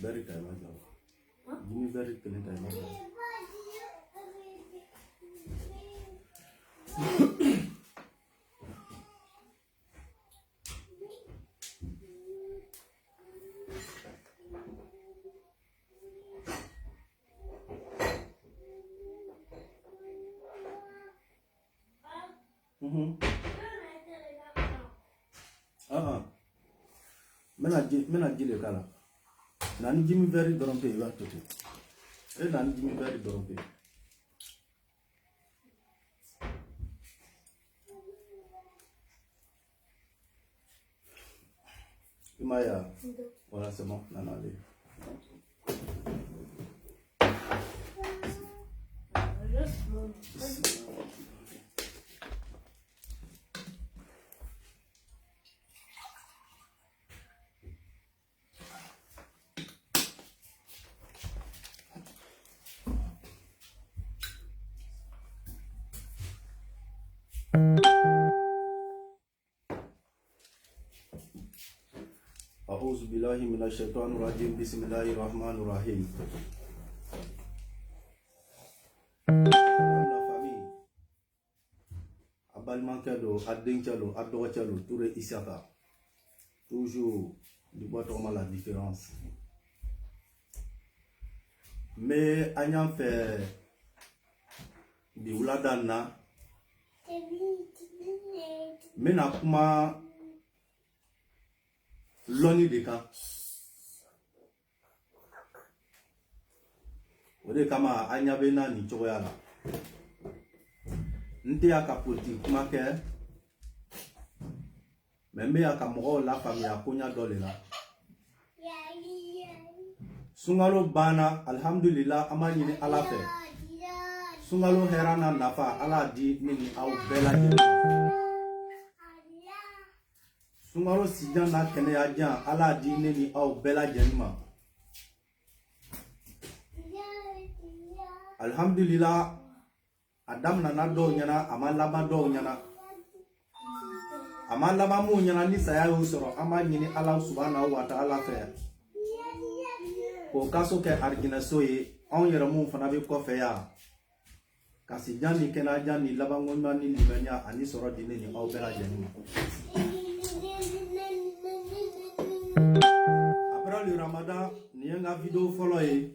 Very time I go. Give me very clean time I go. Mena jile kala. Nani Jimmy very dorompe you want to do. Nani Jimmy very dorompe. Imaya. Voilà c'est bon. Non allez. أعوذ بالله من الشيطان الرجيم بسم الله الرحمن الرحيم. La famille Abalmankelo, Adinchalo, Adochalo, Touré Isaka. Toujours du bottom la différence. Mais ayant fait du Ouladana, mais n'a pas l'oni de cas. Ode kama anyabena ni choyala. Nte aka politique make. Membe aka mo la famille akonya dole la. Sungalo bana alhamdulillah amani ni ala fe. Sungalo herana nafa ala di nini au bela jeni. Sungalo sijan na kene ajan ala di nini au bela jenima. Alhamdulillah Adam na do nyana amalaba do nyana. Amalaba mu nyana ni saya usoro amani ni ala subhanahu wa ta'ala fe. Ko kaso ke argina soye on yera mu fana be ko fe ya. Kasi jani kena jani labango mani libanya ani soro di nini au bela jenima. Après le Ramadan, ni nga vidéo follow e.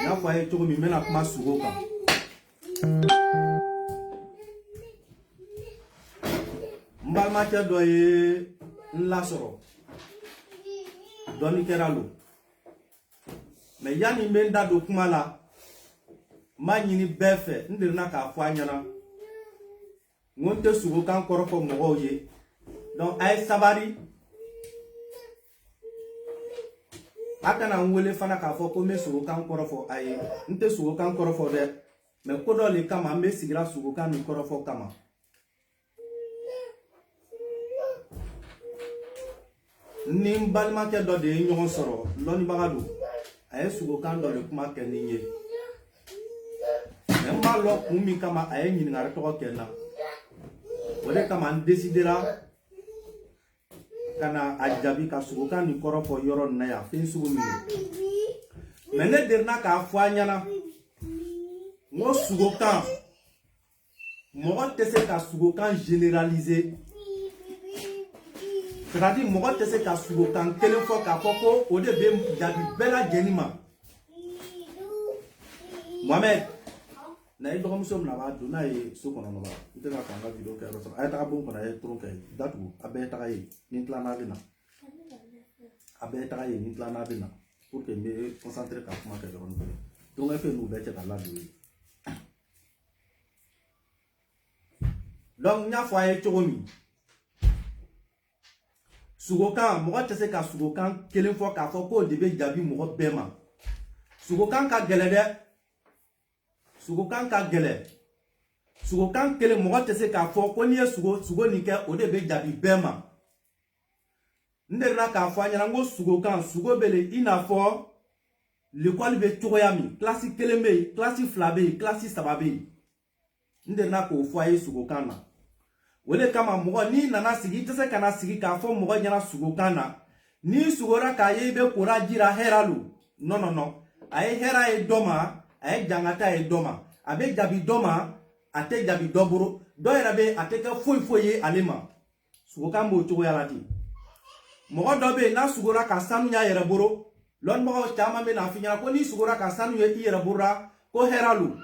Na kwa e to mi mena kuma sugo kan. Mbalma ke do e nla soro. Do mi keralo. Me yani menda do kuma la. Ma nyini befe ndirna ka afọ anyana. Ngonte sugo kan korofo mo ye. Donc ay sabari akana nwele fana ka fo ko me sugo kan korofo ay nte sugo kan korofo de me kodo le kama me sigira sugo kan ni korofo kama ni mbalma ke do de nyon soro loni bagadu ay sugo kan do le kuma ke ni nye me malo kumi kama ay ni ngare to ke na wole kama decidera kana ajabi ka sugoka ni korofo yoro na ya fin sugu mi mene derna ka afwa nyana mo sugoka mo tese ka sugoka généralisé c'est-à-dire mo tese ka sugoka kelen fo ka foko o de be jabi bela jenima Mohamed na i dɔgɔmuso mina b'a don n'a ye so kɔnɔ nɔ bara n tɛ ka kɔn ka video kɛ yɔrɔ sɔrɔ a ye taga bon kɔnɔ a ye turu kɛ datugu a bɛɛ taga ye ni tilanna bɛ na a bɛɛ taga ye ni tilanna bɛ na pour que n bɛ concentrer ka kuma kɛ yɔrɔnin kelen donc fɛn n'u bɛɛ cɛ ka ladon ye donc n y'a fɔ a ye cogo min sugokan mɔgɔ tɛ se ka sugokan kelen fɔ k'a fɔ k'o de bɛ jaabi mɔgɔ bɛɛ ma sugokan ka gɛlɛ dɛ sugokan ka gɛlɛ sugokan kelen mɔgɔ tɛ se k'a fɔ ko n'i ye sugo nin kɛ o de bɛ jaabi bɛɛ ma n delila k'a fɔ a ɲɛna n ko sugokan sugo bɛ le i n'a fɔ l'école bɛ cogoya min classe kelen bɛ yen classe fila bɛ yen classe saba bɛ yen n delila k'o fɔ a ye sugokan na o de kama mɔgɔ n'i nana sigi i tɛ se ka na sigi k'a fɔ mɔgɔ ɲɛna sugokan na n'i sugora k'a ye i bɛ kora jira hɛrɛ lo non a ye hɛrɛ ye dɔ ma a ye jangata ye dɔ ma a bɛ jaabi dɔ ma a tɛ jaabi dɔ bolo dɔ yɛrɛ bɛ a tɛ kɛ foyi ye ale ma sugokan b'o cogoya la ten mɔgɔ dɔ bɛ yen n'a sugora ka sanu y'a yɛrɛ bolo lɔnnibagaw caman bɛ n'a f'i ɲɛna ko n'i sugora ka sanu ye i yɛrɛ bolo la ko hɛrɛ lo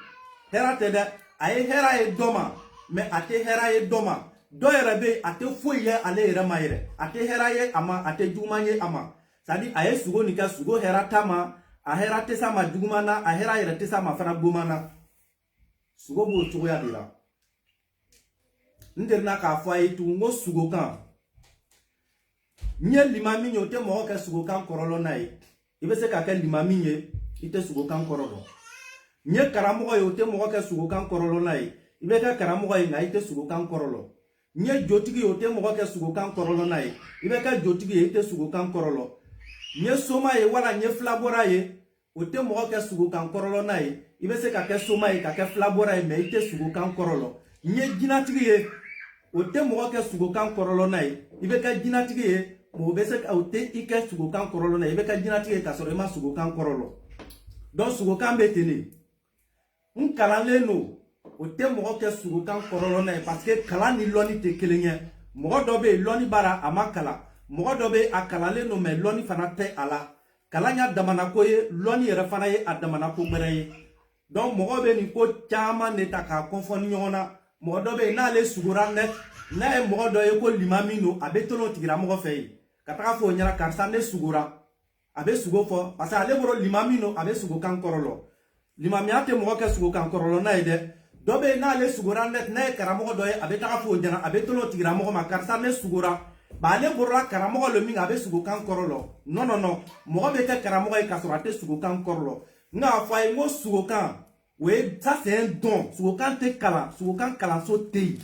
hɛrɛ tɛ dɛ a ye hɛrɛ ye dɔ ma mais a tɛ hɛrɛ ye dɔ ma dɔ yɛrɛ bɛ yen a tɛ foyi ye ale yɛrɛ ma yɛrɛ a tɛ hɛrɛ ye a ma a tɛ juguman ye a ma c'est à dire a ye sugo nin kɛ sugo hɛrɛ ta ma a hɛrɛ tɛ s'a ma juguman na a hɛrɛ yɛrɛ tɛ s'a ma fana goman na sugo b'o cogoya de la n delila k'a fɔ a ye tugun ko sugokan n ye limami ye o tɛ mɔgɔ kɛ sugokan kɔrɔlɔ n'a ye i bɛ se ka kɛ limami ye i tɛ sugokan kɔrɔ dɔn n ye karamɔgɔ ye o tɛ mɔgɔ kɛ sugokan kɔrɔlɔ n'a ye i bɛ kɛ karamɔgɔ ye nka i tɛ sugokan kɔrɔlɔ n ye jotigi ye o tɛ mɔgɔ kɛ sugokan kɔrɔlɔ n'a ye i bɛ kɛ jotigi ye i tɛ sugokan kɔrɔlɔ n ye soma ye wala n ye filabɔra ye o tɛ mɔgɔ kɛ sugokan kɔrɔlɔ n'a ye i bɛ se ka kɛ soma ye ka kɛ filabɔra ye mais i tɛ sugokan kɔrɔlɔ n ye jinatigi ye o tɛ mɔgɔ kɛ sugokan kɔrɔlɔ n'a ye i bɛ kɛ jinatigi ye o bɛ se ka o tɛ i kɛ sugokan kɔrɔlɔ n'a ye i bɛ kɛ jinatigi ye k'a sɔrɔ i ma sugokan kɔrɔlɔ donc sugokan bɛ ten de n kalanlen don o tɛ mɔgɔ kɛ sugokan kɔrɔlɔ n'a ye parce que kalan ni lɔnni tɛ kelen ye mɔgɔ dɔ bɛ yen lɔnni b'a a ma kalan mɔgɔ dɔ bɛ yen a kalanlen don mais lɔnni fana tɛ a la kalan y'a damana ko ye lɔnni yɛrɛ fana ye a damana ko wɛrɛ ye donc mɔgɔ bɛ nin ko caman de ta k'a kɔnfɔ ni ɲɔgɔn na mɔgɔ dɔ bɛ yen n'ale sugora net n'a ye mɔgɔ dɔ ye ko limami don a bɛ tɔnɔ tigilamɔgɔ fɛ yen ka taga fɔ o ɲɛna karisa ne sugora a bɛ sugo fɔ parce que ale bolo limami don a bɛ sugokan kɔrɔlɔ limamiya tɛ mɔgɔ kɛ sugokan kɔrɔlɔ n'a ye dɛ dɔ bɛ yen n'ale sugora net n'a ye karamɔgɔ dɔ ye a bɛ taga fɔ o ɲɛna a bɛ tɔnɔ tigilamɔgɔ ma karisa ne sugora ba ale borola karamɔgɔ lo min a bɛ sugokan kɔrɔlɔ non mɔgɔ bɛ kɛ karamɔgɔ ye k'a sɔrɔ a tɛ sugokan kɔrɔlɔ n k'a fɔ a ye n ko sugokan o ye ça c'est un don sugokan tɛ kalan sugokan kalanso tɛ yen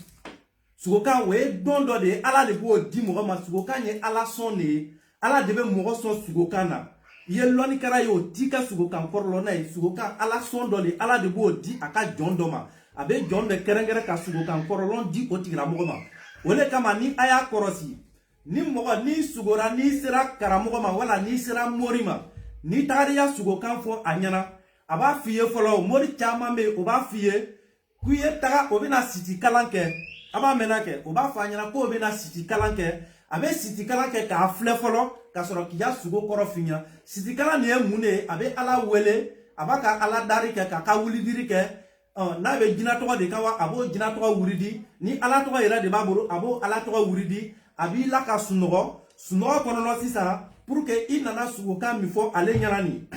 sugokan o ye don dɔ de ye ala de b'o di mɔgɔ ma sugokan ye ala sɔn de ye ala de bɛ mɔgɔ sɔn sugokan na i ye lɔnnikɛla ye o t'i ka sugokan kɔrɔlɔ n'a ye sugokan ala sɔn dɔ de ala de b'o di a ka jɔn dɔ ma a bɛ jɔn de kɛrɛnkɛrɛn ka sugokan kɔrɔlɔ di o tigilamɔgɔ ma o de kama ni a y'a kɔrɔsi ni mɔgɔ n'i sugora n'i sera karamɔgɔ ma wala n'i sera mori ma n'i tagara i ya sugokan fɔ a ɲɛna a b'a f'i ye fɔlɔ mori caman bɛ yen o b'a f'i ye k'u ye taga o bɛna siti kalan kɛ a b'a mɛnna kɛ o b'a fɔ a ɲɛna k'o bɛna siti kalan kɛ a bɛ siti kalan kɛ k'a filɛ fɔlɔ ka sɔrɔ k'i ya sugo kɔrɔ f'i ɲɛna siti kalan nin ye mun de ye a bɛ ala wele a b'a ka ala dari kɛ k'a ka wulidiri kɛ n'a bɛ jinɛ tɔgɔ de kan wa a b'o jinɛ tɔgɔ wuridi ni ala tɔgɔ yɛrɛ de b'a bolo a b'o ala tɔgɔ wuridi a b'i la ka sunɔgɔ sunɔgɔ kɔnɔna sisan pour que i nana sugokan min fɔ ale ɲɛna nin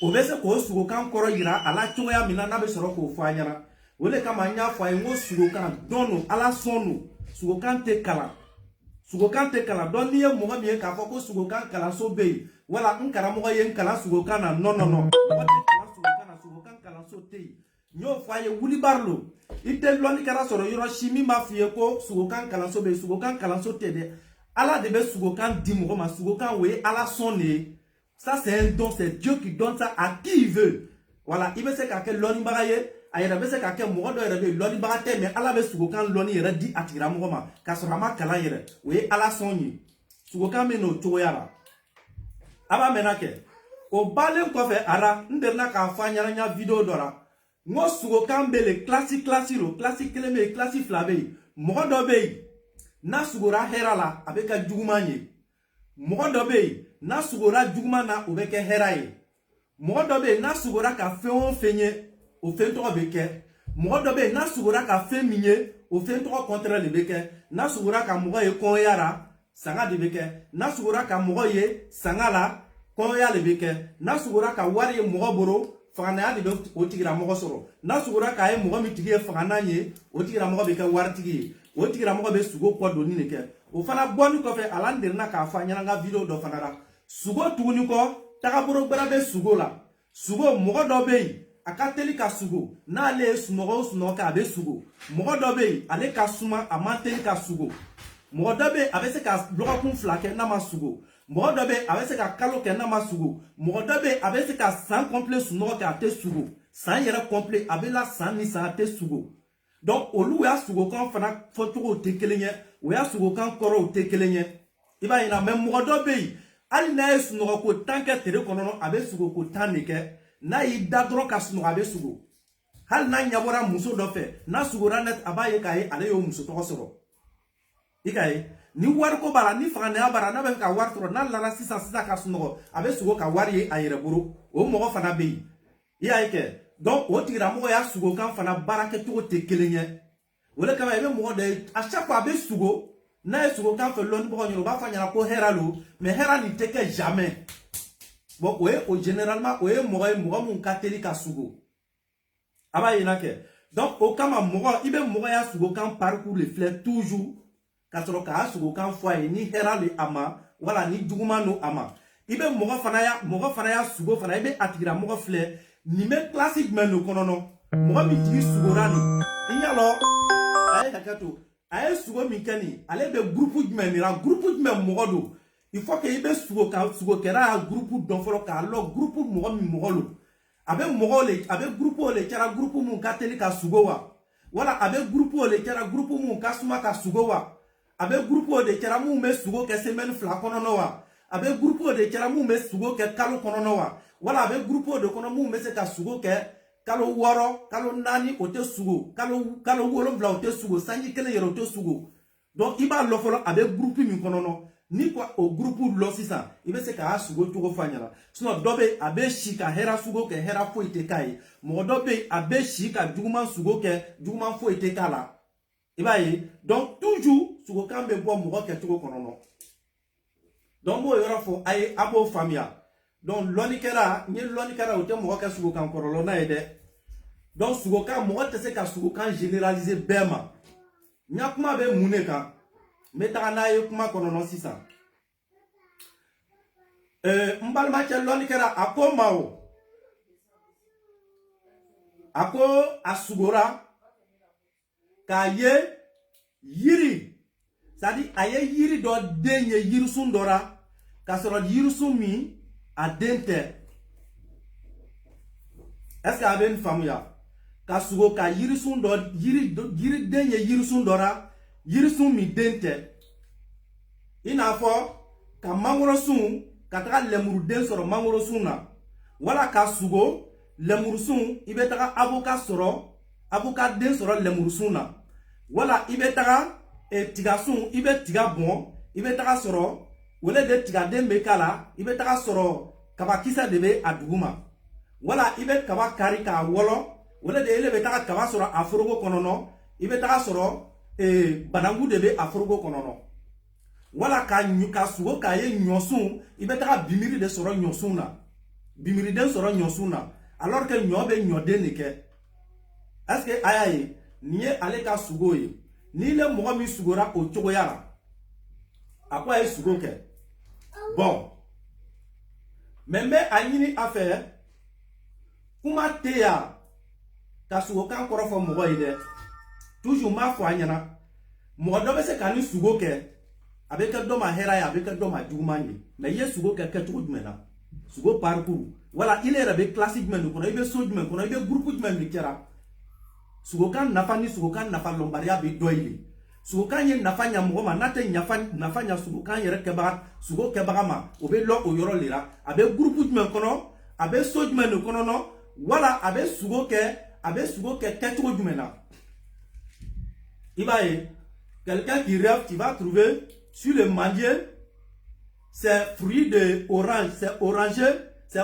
o bɛ se k'o sugokan kɔrɔ yira a la cogoya min na n'a bɛ sɔrɔ k'o fɔ a ɲɛna o de kama n y'a fɔ a ye n ko sugokan dɔn don ala sɔn don sugokan tɛ kalan dɔn n'i ye mɔgɔ min ye k'a fɔ ko sugokan kalanso bɛ yen wala n karamɔgɔ ye n kalan sugokan na non mɔgɔ tɛ kalan sugokan na sugokan kalanso tɛ yen n y'o fɔ a ye wulibari lo i tɛ lɔnnikɛla sɔrɔ yɔrɔ si min b'a f'i ye ko sugokan kalanso bɛ yen sugokan kalanso tɛ dɛ ala de bɛ sugokan di mɔgɔ ma sugokan o ye ala sɔn de ye ça c'est un don c'est Dieu qui donne ça à qui il veut voilà i bɛ se ka kɛ lɔnnibaga ye a yɛrɛ bɛ se ka kɛ mɔgɔ dɔ yɛrɛ bɛ yen lɔnnibaga tɛ mais ala bɛ sugokan lɔnni yɛrɛ di a tigilamɔgɔ ma k'a sɔrɔ a ma kalan yɛrɛ o ye ala sɔn ye sugokan bɛ n'o cogoya la a b'a mɛnna kɛ o balen kɔfɛ ara n delila k'a fɔ a ɲɛna n ya video dɔ la n ko sugokan bɛ le classe lo classe kelen bɛ yen classe fila bɛ yen mɔgɔ dɔ bɛ yen n'a sugora hɛrɛ la a bɛ kɛ juguman ye mɔgɔ dɔ bɛ yen n'a sugora juguman na o bɛ kɛ hɛrɛ ye mɔgɔ dɔ bɛ yen n'a sugora ka fɛn o fɛn ye o fen to be ke mo do be na sugura ka fen minye o fen to contraire le be ke na sugura ka mo ye kon yara sanga de be ke na sugura ka mo ye sanga la kon ya le be ke na sugura ka wari ye mo boro fagana ya de be o tigira mo soro na sugura ka ye mo mi tigi fagana nye o tigira mo be ke war tigi o tigira mo be sugo ko do ni ne ke o fana boni ko fe alandir na ka fa nyana nga video do fana ra sugo tuguni ko taga boro gbara be sugo la sugo mo do be akateli ka sugo na le suno ka be sugo mo do be ale ka suma amanteli ka sugo mo do be abese ka bloka kun flake na ma sugo mo do be abese ka kalo ke na ma sugo mo do be abese ka san complet suno ka te sugo san yere complet abela san ni san te sugo donc olu ya sugo kan fana fotogo te kelenye o ya sugo kan koro te kelenye iba ina même mo do be ali na suno ko tanke tere kono abe sugo ko tanike na yi dadro ka suno abe sugo hal na nyabora muso do fe na sugora net abaye kai ale yo muso to soro ikaye ni war ko bara ni fa na bara na be ka war tro na lara sisa ka suno abe sugo ka wari ayere buru o mo fana be ya ike donc o tira mo ya sugo kan fana barake to te kelenye wala kama ebe mo de a chaque fois abe sugo na sugo kan fe lon bo nyoro ba fa nyara ko heralo mais hera ni teke jamais bon ouais au généralement ouais mo mun kateli ka sugo aba yinake donc o kama mo ibe mo ya sugo kan parcours le fleur toujours ka soro ka sugo kan foye ni herale ama wala ni duguma no ama ibe mo fana ya sugo fana ibe atigira mo fleur ni me classique men no kono no mo mi tigi sugorani inyalo ay hakato ay sugo mi kani ale be groupe men ra groupe men mo do il faut que ibe sugo kera groupe don folo ka lo groupe mo mi mo lo abe groupe le kera groupe mun kateli ka sugo wa wala abe groupe le kera groupe mun kasuma ka sugo wa abe groupe de kera mun me sugo ke semaine fla kono no wa abe groupe de kera mun me sugo ke kalo kono no wa wala abe groupe de kono mun me se ka sugo ke kalo woro kalo nani o te sugo kalo wolo vla o te sugo sanji kele yero te sugo donc iba lo folo abe groupe mi kono no ni kwa o groupe lo sisa ibe se ka sugo to fanyala sinon dobe abe shika hera sugo ke hera fo ite kai mo dobe abe shika juguma sugo ke juguma fo ite kala iba yi donc toujours sugo kambe bo mo ke to kono no donc mo yoro fo ay abo famia donc lonikera o te mo ke sugo kan korolo na ede donc sugo kan mo te se ka sugo kan généraliser bema nyakuma be muneka meta na ye kuma kono no sisa mbalma che lonikera ako mawo ako asugora ka ye yiri sadi aye yiri do denye yirsun dora ka soro yirsun mi a dente est-ce que aben famuya ka sugo ka yirsun do yiri denye yirsun dora yirsun mi dente ina fo ka mangoro sun ka taga lemuru den soro mangoro sun na wala ka sugo lemuru sun ibe taga avocat den soro lemuru sun na wala ibe taga tiga sun ibe tiga bon ibe taga soro wala de tiga den be kala ibe taga soro kaba kisa debe aduguma wala ibe kaba kari ka wolo wala de ele be taga kaba soro aforogo konono ibe taga soro banangu debe aforogo konono wala ka sugo ka ye nyosun ibe taga bimiri de soro nyosun na bimiri den soro nyosun na alors que nyobe nyode nike est-ce que ayaye niye ale ka sugo ye ni le mo mi sugora o chogo yara akwa e sugo ke bon membe anyini affaire kuma teya ka sugo kan korofo mo ide toujours ma fo anyana mo do be se kan sugo ke abeka do ma hera ya abeka do ma dugumanye mais ye sugo ke tugu dmena sugo parcours wala il est rabe classique men ko ibe so dmen ko ibe groupe dmen ni kera sugo kan nafani sugo kan nafa lombaria be doili sugo kan ye nafanya mugoma nate nafanya sugo kan yere keba sugo keba ma obe lo o yoro lira abe groupe dmen kono abe so dmen kono no wala abe sugo ke tugu dmena ibaye quelqu'un qui rêve, tu vas trouver sur le mandier, c'est fruit de orange, c'est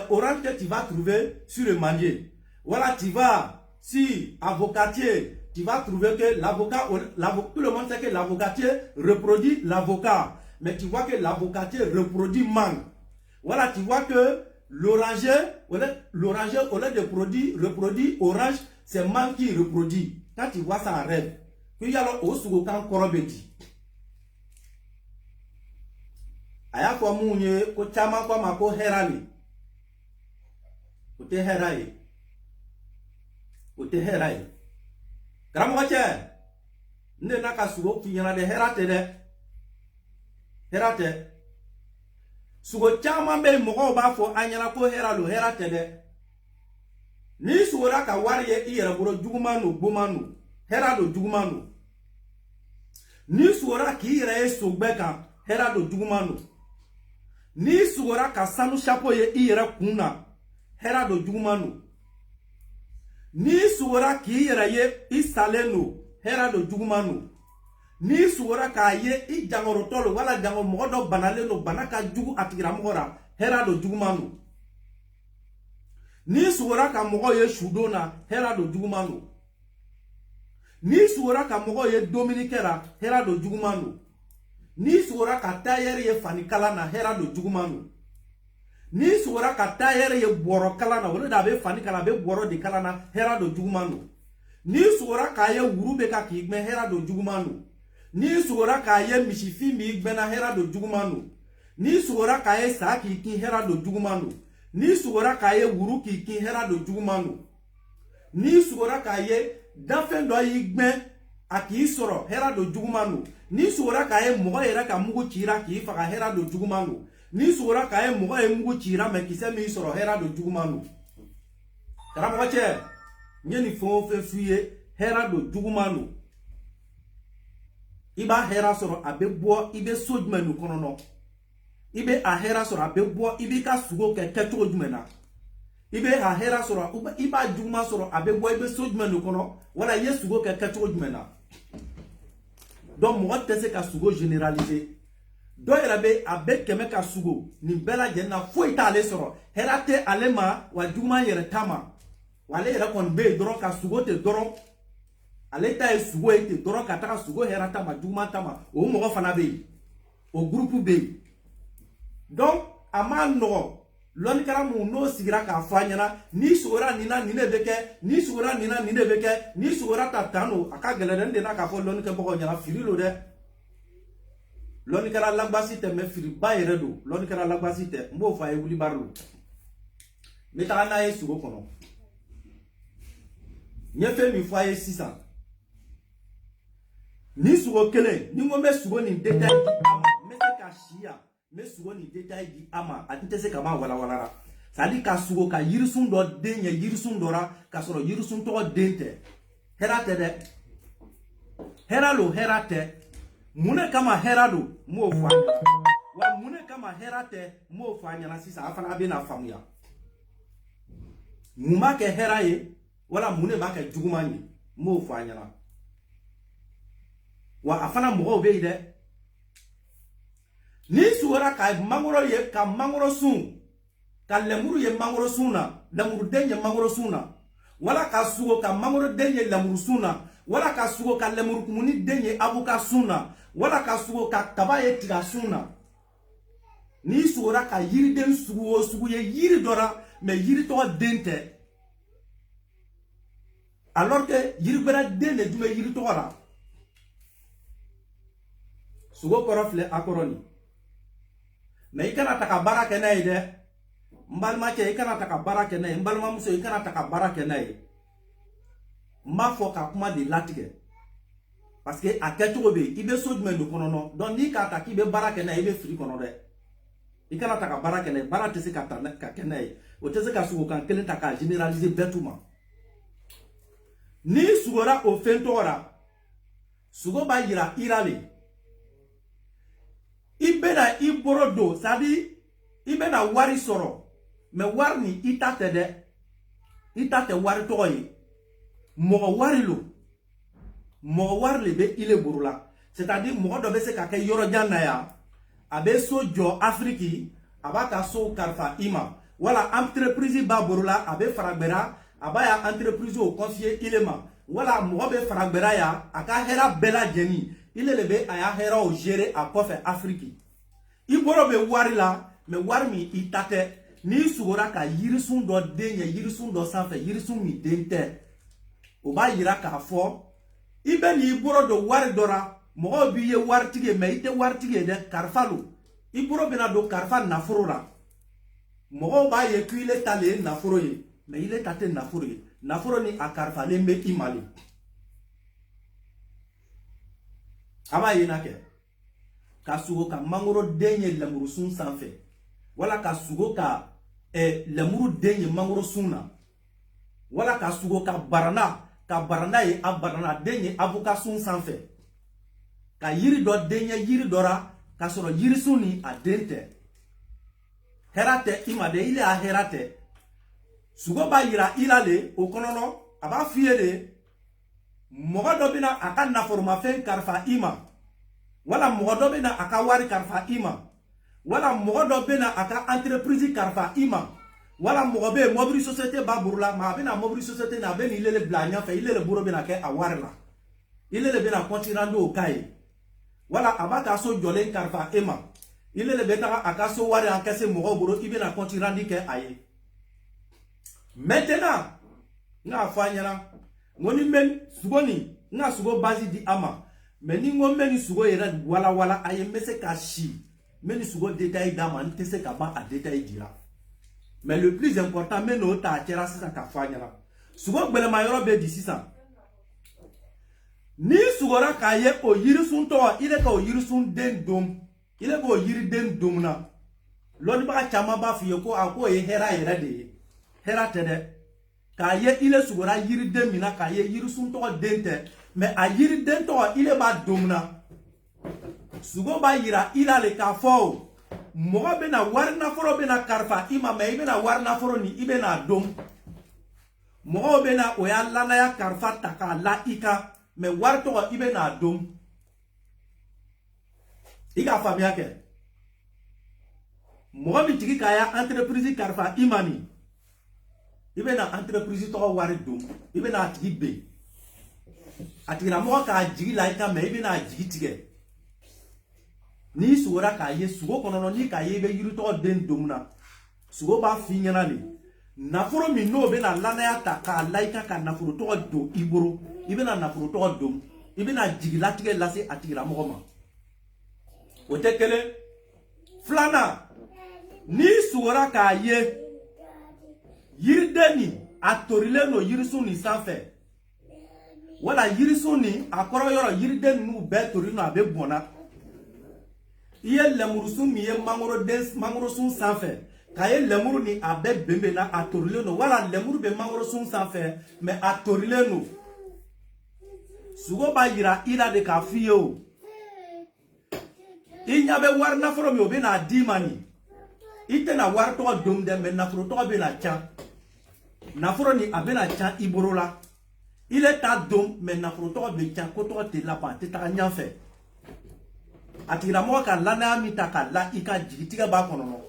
orange que tu vas trouver sur le mandier. Voilà, tu vas Si avocatier, tu vas trouver que l'avocat, tout le monde sait que l'avocatier reproduit l'avocat. Mais tu vois que l'avocatier reproduit mangue. Voilà, tu vois que l'oranger, au lieu de reproduire orange, c'est mangue qui reproduit. Quand tu vois ça en rêve, puis il y a le Osugokan Korobeti. Aya kwa mounye, ko chama kwa mako herali. Ote herai. Ote herai. Gramoche. Nde naka sugo kinyana de herate de. Herate. Sugo chama be mogo ba fo anyana ko heralo herate de. Ni sugo ka wariye iyera buro jugumanu bumanu. Herado jugumanu. Ni sugo ki ire sogbeka herado jugumanu. Ni sugora ka sanu chapeau ye ira kuna hera do jugumanu. Ni sugora ki ira ye isaleno hera do jugumanu. Ni sugora ka ye I jangoro tolo wala jango mogodo banaleno banaka jugu atigira mogora hera do jugumanu. Ni sugora ka mogo ye shudona hera do jugumanu. Ni sugora ka mogo ye dominikera hera do jugumanu. Ni sugora ka tayer ye fanikala na hera do jugumanu. Ni sugora ka tayer ye boro kala na wala da be fanikala be boro di kala na hera do jugumanu. Ni sugora ka ye wurube ka ki igme hera do jugumanu. Ni sugora ka ye mishifi mi igme na hera do jugumanu. Ni sugora ka ye sa ki ki hera do jugumanu. Ni sugora ka ye wuru ki ki hera do jugumanu. Ni sugora ka ye dafen do igme aki soro hera do jugumanu. Ni sugora ka ye mogo yera ka mugu chira ki faga hera do jugumanu. Ni sugora ka ye mogo ye mugu chira me kise mi soro hera do jugumanu. Kara mogo che nye ni fon fe fuye hera do jugumanu. Iba hera soro abebo ibe sojmenu konono. Ibe a hera soro abebo ibe ka sugo ke keto jumena. Ibe a hera soro iba juguma soro abebo ibe sojmenu kono wala ye sugo ke keto jumena. Donc moi tese ka sugo généralisé. Do yerabe abe keme ka sugo ni bela jenna foi ta ale soro. Herate alema wa juma yere tama. Wale yera kon be doron ka sugo te doron. Ale ta e sugo te doron ka ta sugo herata ma juma tama. O mo fana be. O groupe be. Donc ama no lon kara mu no sigira ka fanyana ni sugora nina nine beke ni sugora nina nine beke ni sugora tatano aka geleden de na ka fo lon ke boko nyana firilo de lon kara lagbasi te me firi ba yeredo lon kara lagbasi te mbo fa e wuli barlo meta na e sugo kono nyefe mi fa e 600 ni sugo kele ni mo me sugo ni detail me se ka shia me sugo ni detail di ama atinte se kama wala wala sali ka sugo ka yirisun do denye yirisun dora ka soro yirisun to dente herate de heralo herate mune kama herado mo fanya wa mune kama herate mo fanya na sisa afana abena famuya muma ke heraye wala mune ba ke jugumani mo fanya na wa afana mo be de ni suwara ka mangoro ye ka mangoro sun ka lemuru ye mangoro suna lemuru denye mangoro suna wala ka sugo ka mangoro denye lemuru suna wala ka sugo ka lemuru kumuni denye abuka suna wala ka sugo ka kabaye tiga suna ni suwara ka yiri den sugu ye yiri dora me yiri to dente alors que yiri bera dene dume yiri to ra sugo korofle akoroni mais ikana taka baraka na ide mbalma ke ikana taka baraka na mbalma muso ikana taka baraka na ma fo ka kuma de latige parce que a keto be ibe sojmen do kono no don ni ka taka ibe baraka na ibe free kono de ikana taka baraka na barate se ka tana ka kenai o tese ka sugo kan kelen taka généraliser betuma ni sugora o fentora sugo ba yira irale ibena iborodo sadi ibena wari soro me warni itate de itate wari toyi mo wari lo mo warle be ile burula c'est-à-dire mo do be se ka ke yoro janna ya abe sojo afriki abaka so karfa ima wala entreprise ba burula abe faragbera abaya entreprise au confier ilema wala mo be faragbera ya aka hera bela jeni ile lebe aya hera o gérer a kofe Afrique iboro be wari la me wari mi itate ni sugora ka yirisun do denye yirisun do sanfe yirisun mi dente o ba yira ka fo ibe ni iboro do wari dora mo bi ye wari tige me ite wari tige de karfalo iboro bena do karfa nafuro la mo ba ye kuile tale nafuro ye me ile tate nafuro ye nafuro ni akarfa lembe imali aba yena ke ka sugo ka mangoro denye lamuru sun sanfe wala ka sugo ka lamuru denye mangoro sunna wala ka sugo ka barana ye abarana denye abuka sun sanfe ka yiri do denye yiri dora ka soro yiri suni a dente herate imade ile a herate sugo ba yira ilale o konono aba fiele mogodo bina aka naforma fen karfa ima wala mogodo bina aka wari karfa ima wala mogodo bina aka entreprise karfa ima wala mogobe mobri société ba burula ma bina mobri société na ben ilele blanya fe ilele buro bina ke awarla ilele bina kontirando o kai wala abaka so jolen karfa ima ilele beta aka so wari ankese mogo buro ibina kontirandi ke aye maintenant nga fanyana ngoni men sugoni nga sugo bazi di ama meni ngomeni sugo yera wala aye mese kashi meni sugo détail dama ntese ka ba a détail dira mais le plus important meno ta tera sisa ka fanyana sugo gbele mayoro be di sisa ni sugora ka ye o yirisun to ile ka o yirisun den dom ile ko yiri den dom na lodi ba chama ba fiye ko ako ye hera yera de hera tede ka ye ile sugora yiri den mina ka ye yirisun to dente mais a yiri den to ile ba domna sugo ba yira ila le ka fo mo be na warna foro be na karfa ima me be na warna foro ni ibe na dom mo be na o ya lana ya karfa taka la ika me war to ibe na dom iga famia ke mo bi tigi ka ya entreprise karfa imani ibe na entreprise to wari dom ibe na tigi be atira mo ka jigi la ika me ibe na jigi tige ni sugora ka ye sugo konono ni ka ye be yiri to den domna sugo ba finyana le nafuro mi no be na lana ya ta ka laika ka nafuro to do iboro ibe na nafuro to dom ibe na jigi la tige lase atira mo ma o tekele flana ni sugora ka ye yiri deni atorile no yiri suni sanfe wala yiri suni akoro yoro yiri deni nu be torino abe bona iye lemuru sun mi ye mangoro sun sanfe ka ye lemuru ni abe bembe na atorile no wala lemuru be mangoro sun sanfe me atorile no sugo ba yira ila de ka fiye o inya be war na foro mi obe na dimani ite na war to dom de me na foro to be na cha na foro ni abe na cha iborola ile ta dom me na foro to be cha ko to te la pa te ta nyafe atira mo ka lana mi ta ka la ika jigitiga ba kono no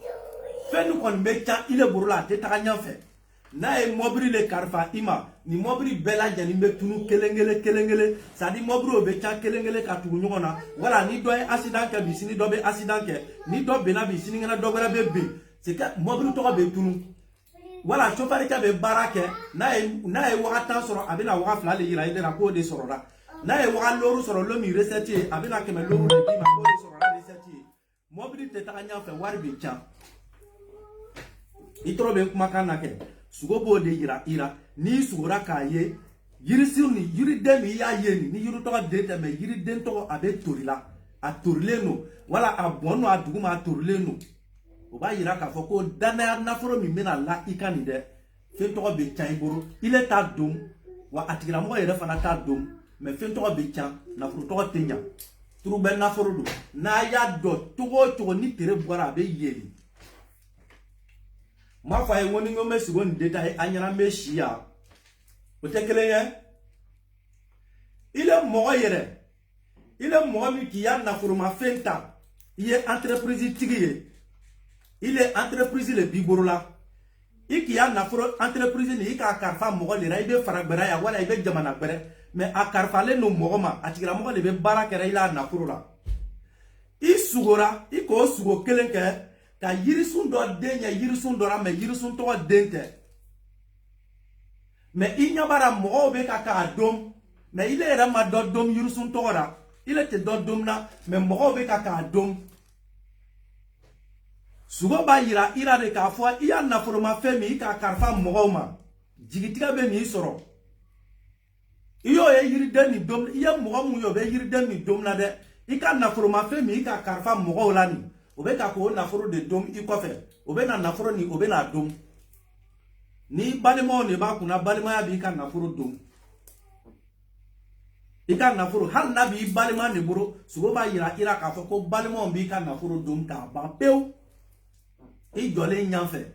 fenu kon be cha ile burula te ta nyafe na e mobri le karfa ima ni mobri bela jani be tunu kelengele sadi mobri o be cha kelengele ka tu nyona wala ni do accident ke bisini do be accident ke ni do be na bisini ngana do bera be c'est que mobri to be tunu wala chauffeur ka be barake na e wakata soro abina wa fla le yira ide na ko de soro da na e wa loru soro lo mi reseti abina ke me loru de ma ko de soro la reseti mobri te ta nyafe wari be cha itro be kuma kana ke sugo bo de ira ni sugora ka ye yiri sirni yiri demi ya ye ni yiri to de te me yiri den to abe torila a torileno wala a bono a duguma a torileno o ba yira ka foko dana na foro mi mena la ikani de fe to be chan iboro ile ta dum wa atira mo yere fana ta dum me fe to be chan na foro to tenya turu ben na foro do na ya do to ni tere bora be yeli ma fa e woni ngome sigo ni data e anyara meshia o tekele ye ile mo mi ki ya na furuma fenta iye entreprise tigiye ile entreprise le biborola iki ya nafolo entreprise ni ka karfa mogo le ra ibe faragbera ya wala ibe jamana gbere mais a karfa le no mogo ma atigira mogo le be bara kera ila nafolo la isugora iko sugo kelenke ka yirisun do denya yirisun do ra me yirisun to dente mais inyabara mogo be ka dom mais il era ma do dom yirisun to ra il était do dom na mais mogo be ka dom sugo ba yira ira de ka fo iya nafolo ma femi ka karfa mogo ma jigitiga be ni soro iyo ye yiri den ni dom iya mogo mu yo be yiri den ni dom na de ika nafolo ma femi ka karfa mogo la ni obe ka ko nafolo de dom I kofe obe na nafolo ni obe na dom ni balimo ne ba kuna balimo ya bi ka nafolo dom ika nafolo hal na bi balimo ne buru sugo ba yira ira ka fo ko balimo bi ka nafolo dom ka ba pew I jole nyanfe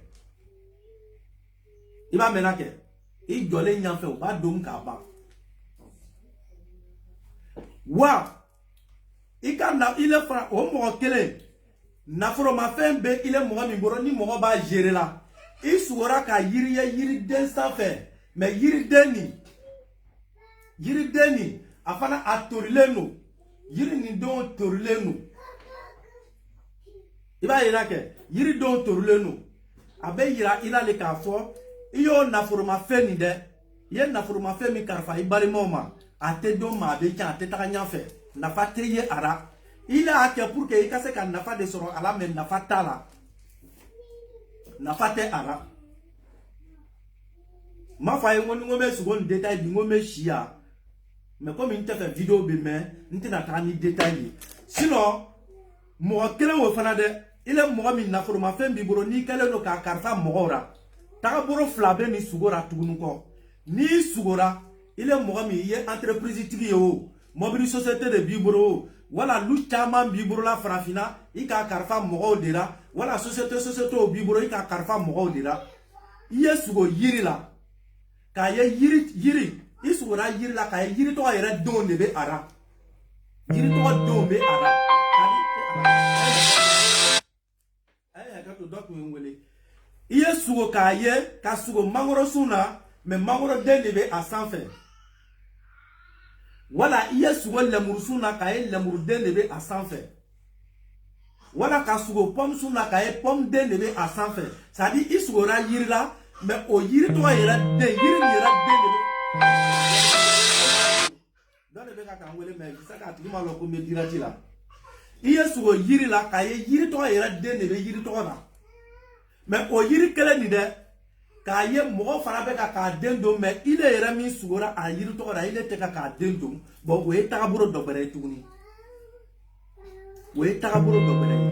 iba menake I jole nyanfe o ba dom ka ba wa ika na ile fra o mo kele na foro ma fembe ile mo mi boro ni mo ba gérer la isura ka yiri den safe me yiri deni afana atorileno yiri ni don torileno iba ira ke yiri don torileno abe yira ila le ka fo iyo na foro ma fe ni de ye na foro ma fe mi karfa ibari moma ate don ma be kan ate ta nyanfe na fa teye ara il a que pour que il casse kan na fa de soro ala men na fa tala na fa te ara ma fa ngoni ngome sugon détail bi ngome chia mais comme il te fait vidéo be mais ntina ta ni détail sinon mo kele wo fana de il est mo mi na forma fe bi boro ni kele no ka karfa mo ora ta boro flabe ni sugora tugunu ko ni sugora il est mo mi ye entreprise tigi yo mobile société de biboro wala lu chama biboro la farafina ika karfa mo dira wala société o biboro ika karfa mo dira yesugo yiri la ka ye yiri isugora yiri la ka ye yiri to yere don de be ara yiri to don be ara ay ka to dok ngwele yesugo ka ye ka sugo mangoro suna me mangoro de be asanfe wala yesugo lemuru suna ka ye lemuru de be asanfe wala ka sugo pom suna ka ye pom de be asanfe ça dit isugora yiri la mais o yiri to yera de yiri ni yera de dans le cas quand wele mais ça ka tuma lo ko me dirati la yesugo yiri la ka ye yiri to yera de be yiri to na mais o yiri kele ni de ka ye mo fara be ka dendo mais il est remi sugora a yiri to ra il te ka dendo bo we ta buro do bere tuni we ta buro do bere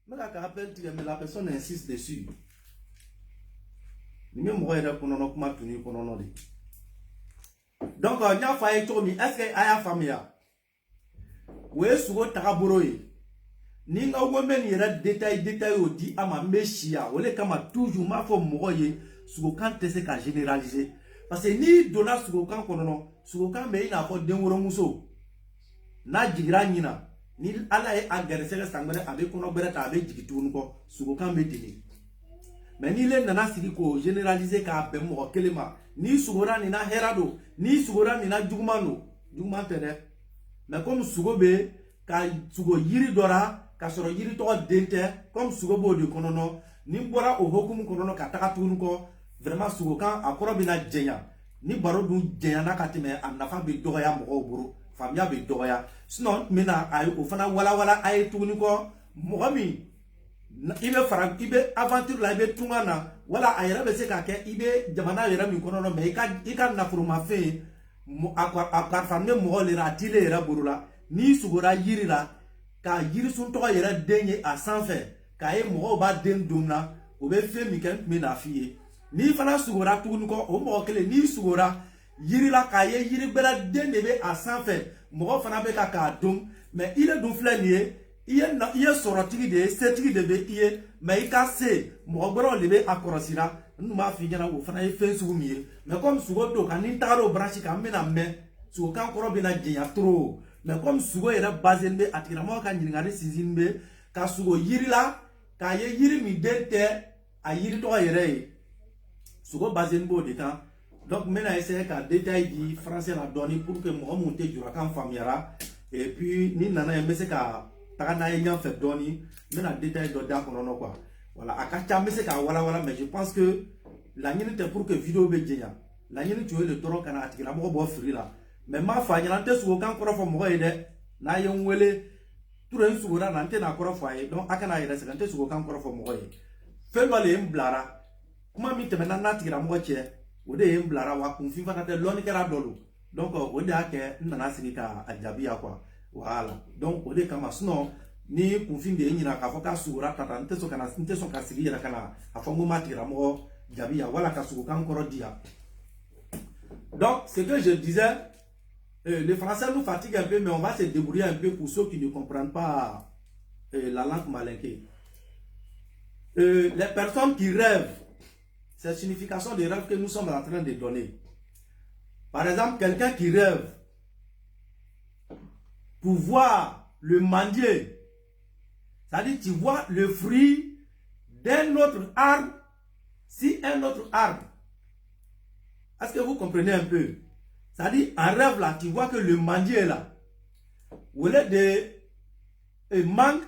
mais la rappelle mais la personne insiste dessus ni me mo era kono no kuma tuni kono no de donc nya fa e to mi est-ce que aya famia we sugo ta buro yi ni nga women yera détail o di ama meshia wole kama toujours ma fo mo ye sugo kan tese ka généraliser parce que ni dona sugo kan kono no sugo kan me ina fo denworo muso na jigira nyina ni ala e agarese ga sangbare abe kono berata abe jigitun ko sugo kan me dini mais ni le nana sigi ko généraliser ka be mo kelema ni sugora ni na herado ni sugora ni na jugumano jugumantene mais comme sugo be ka sugo yiri dora ka soro yiri to dente comme sugo bo de kono no ni bora o hokum kono no ka taka tun ko vraiment sugo kan akoro bina jenya ni baro du jenya na katime anafa be doya mo buru famia be doya sinon mina ay o fana wala ay tun ko mo mi ibe fara ibe aventure la ibe tungana wala ayra be se ka ke ibe jamana yera mi kono no me ka na furuma fe akwa famne mo le ratile era burula ni sugora yiri la ka yiri sun to yera denye a sanfe ka e mo ba den dumna o be fe mi ken mi na fiye ni fana sugora tun ko o mo kele ni sugora yiri la ka ye yiri bela den de be a sanfe mo fana be ka dum mais il est dum flanier iye sorotigi de setigi de be iye mais i ka se mo gboro le be akorosira numa fi jana wo fana e fensu mi mais comme sugo to kan ni taro branche kan mena me sugo kan koro be na jeya trop mais comme sugo era bazen be atira mo kan nyingari sizin be Kasugo yiri la, ka ye yiri mi dente, a yiri to yere. Sugo bazen bo de temps. Donc maintenant essayer qu'à détail du français la donner pour que moi monter du rakam famiara et puis ni nana aimé c'est qu'à tagana yan fait donner maintenant détail de da kono quoi. Voilà, akacha mais c'est qu'à voilà mais je pense que la nienne était pour que vidéo be djenya. La nienne tu veux le toro kana atikila mo bo free là. Mais ma fa nyante sugo kan koro fo mo ede na yon wele tout un sugo na nante na koro fo ay donc akana ide c'est nante sugo kan koro fo mo ede. Fait le mblara. Kuma mi temena na tikila mo che. Ode mblara wa kunfi fata te loni kera dolu. Donc ode ake nana sika ajabiya quoi. Voilà. Donc ode kama sinon ni kunfi de nyina ka foka sura tata nte so ka sigi yana kana afongo matira mo jabiya wala ka suko kan koro dia. Donc ce que je disais, les Français nous fatiguent un peu mais on va se débrouiller un peu pour ceux qui ne comprennent pas la langue malinké. Les personnes qui rêvent, c'est la signification des rêves que nous sommes en train de donner. Par exemple, quelqu'un qui rêve pour voir le mandier, c'est-à-dire tu vois le fruit d'un autre arbre, si un autre arbre. Est-ce que vous comprenez un peu? C'est-à-dire, en rêve là, tu vois que le mandier est là. Au lieu de mangue,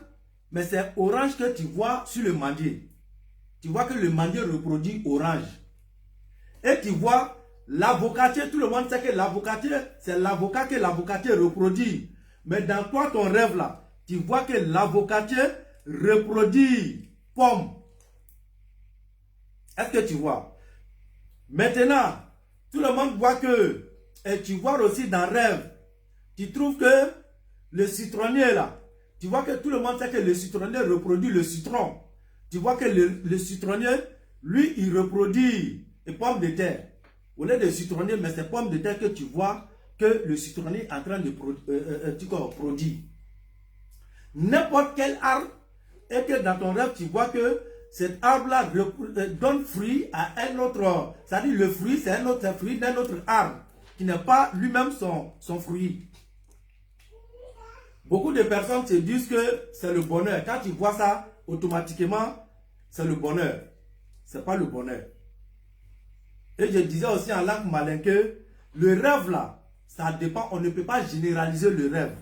mais c'est orange que tu vois sur le mandier. Tu vois que le mandier reproduit orange. Et tu vois l'avocatier, tout le monde sait que l'avocatier, c'est l'avocat que l'avocatier reproduit. Mais dans toi, ton rêve là, tu vois que l'avocatier reproduit pomme. Est-ce que tu vois? Maintenant, tout le monde voit que, et tu vois aussi dans le rêve, tu trouves que le citronnier là, tu vois que tout le monde sait que le citronnier reproduit le citron. Tu vois que le citronnier, lui, il reproduit les pommes de terre. Au lieu de citronnier, mais c'est pommes de terre que tu vois que le citronnier est en train de produire. N'importe quel arbre, et que dans ton rêve, tu vois que cet arbre-là donne fruit à un autre. C'est-à-dire le fruit, c'est un autre fruit d'un autre arbre, qui n'est pas lui-même son fruit. Beaucoup de personnes se disent que c'est le bonheur. Quand tu vois ça, automatiquement, c'est le bonheur. Ce n'est pas le bonheur. Et je disais aussi en langue malinké, le rêve là, ça dépend, on ne peut pas généraliser le rêve.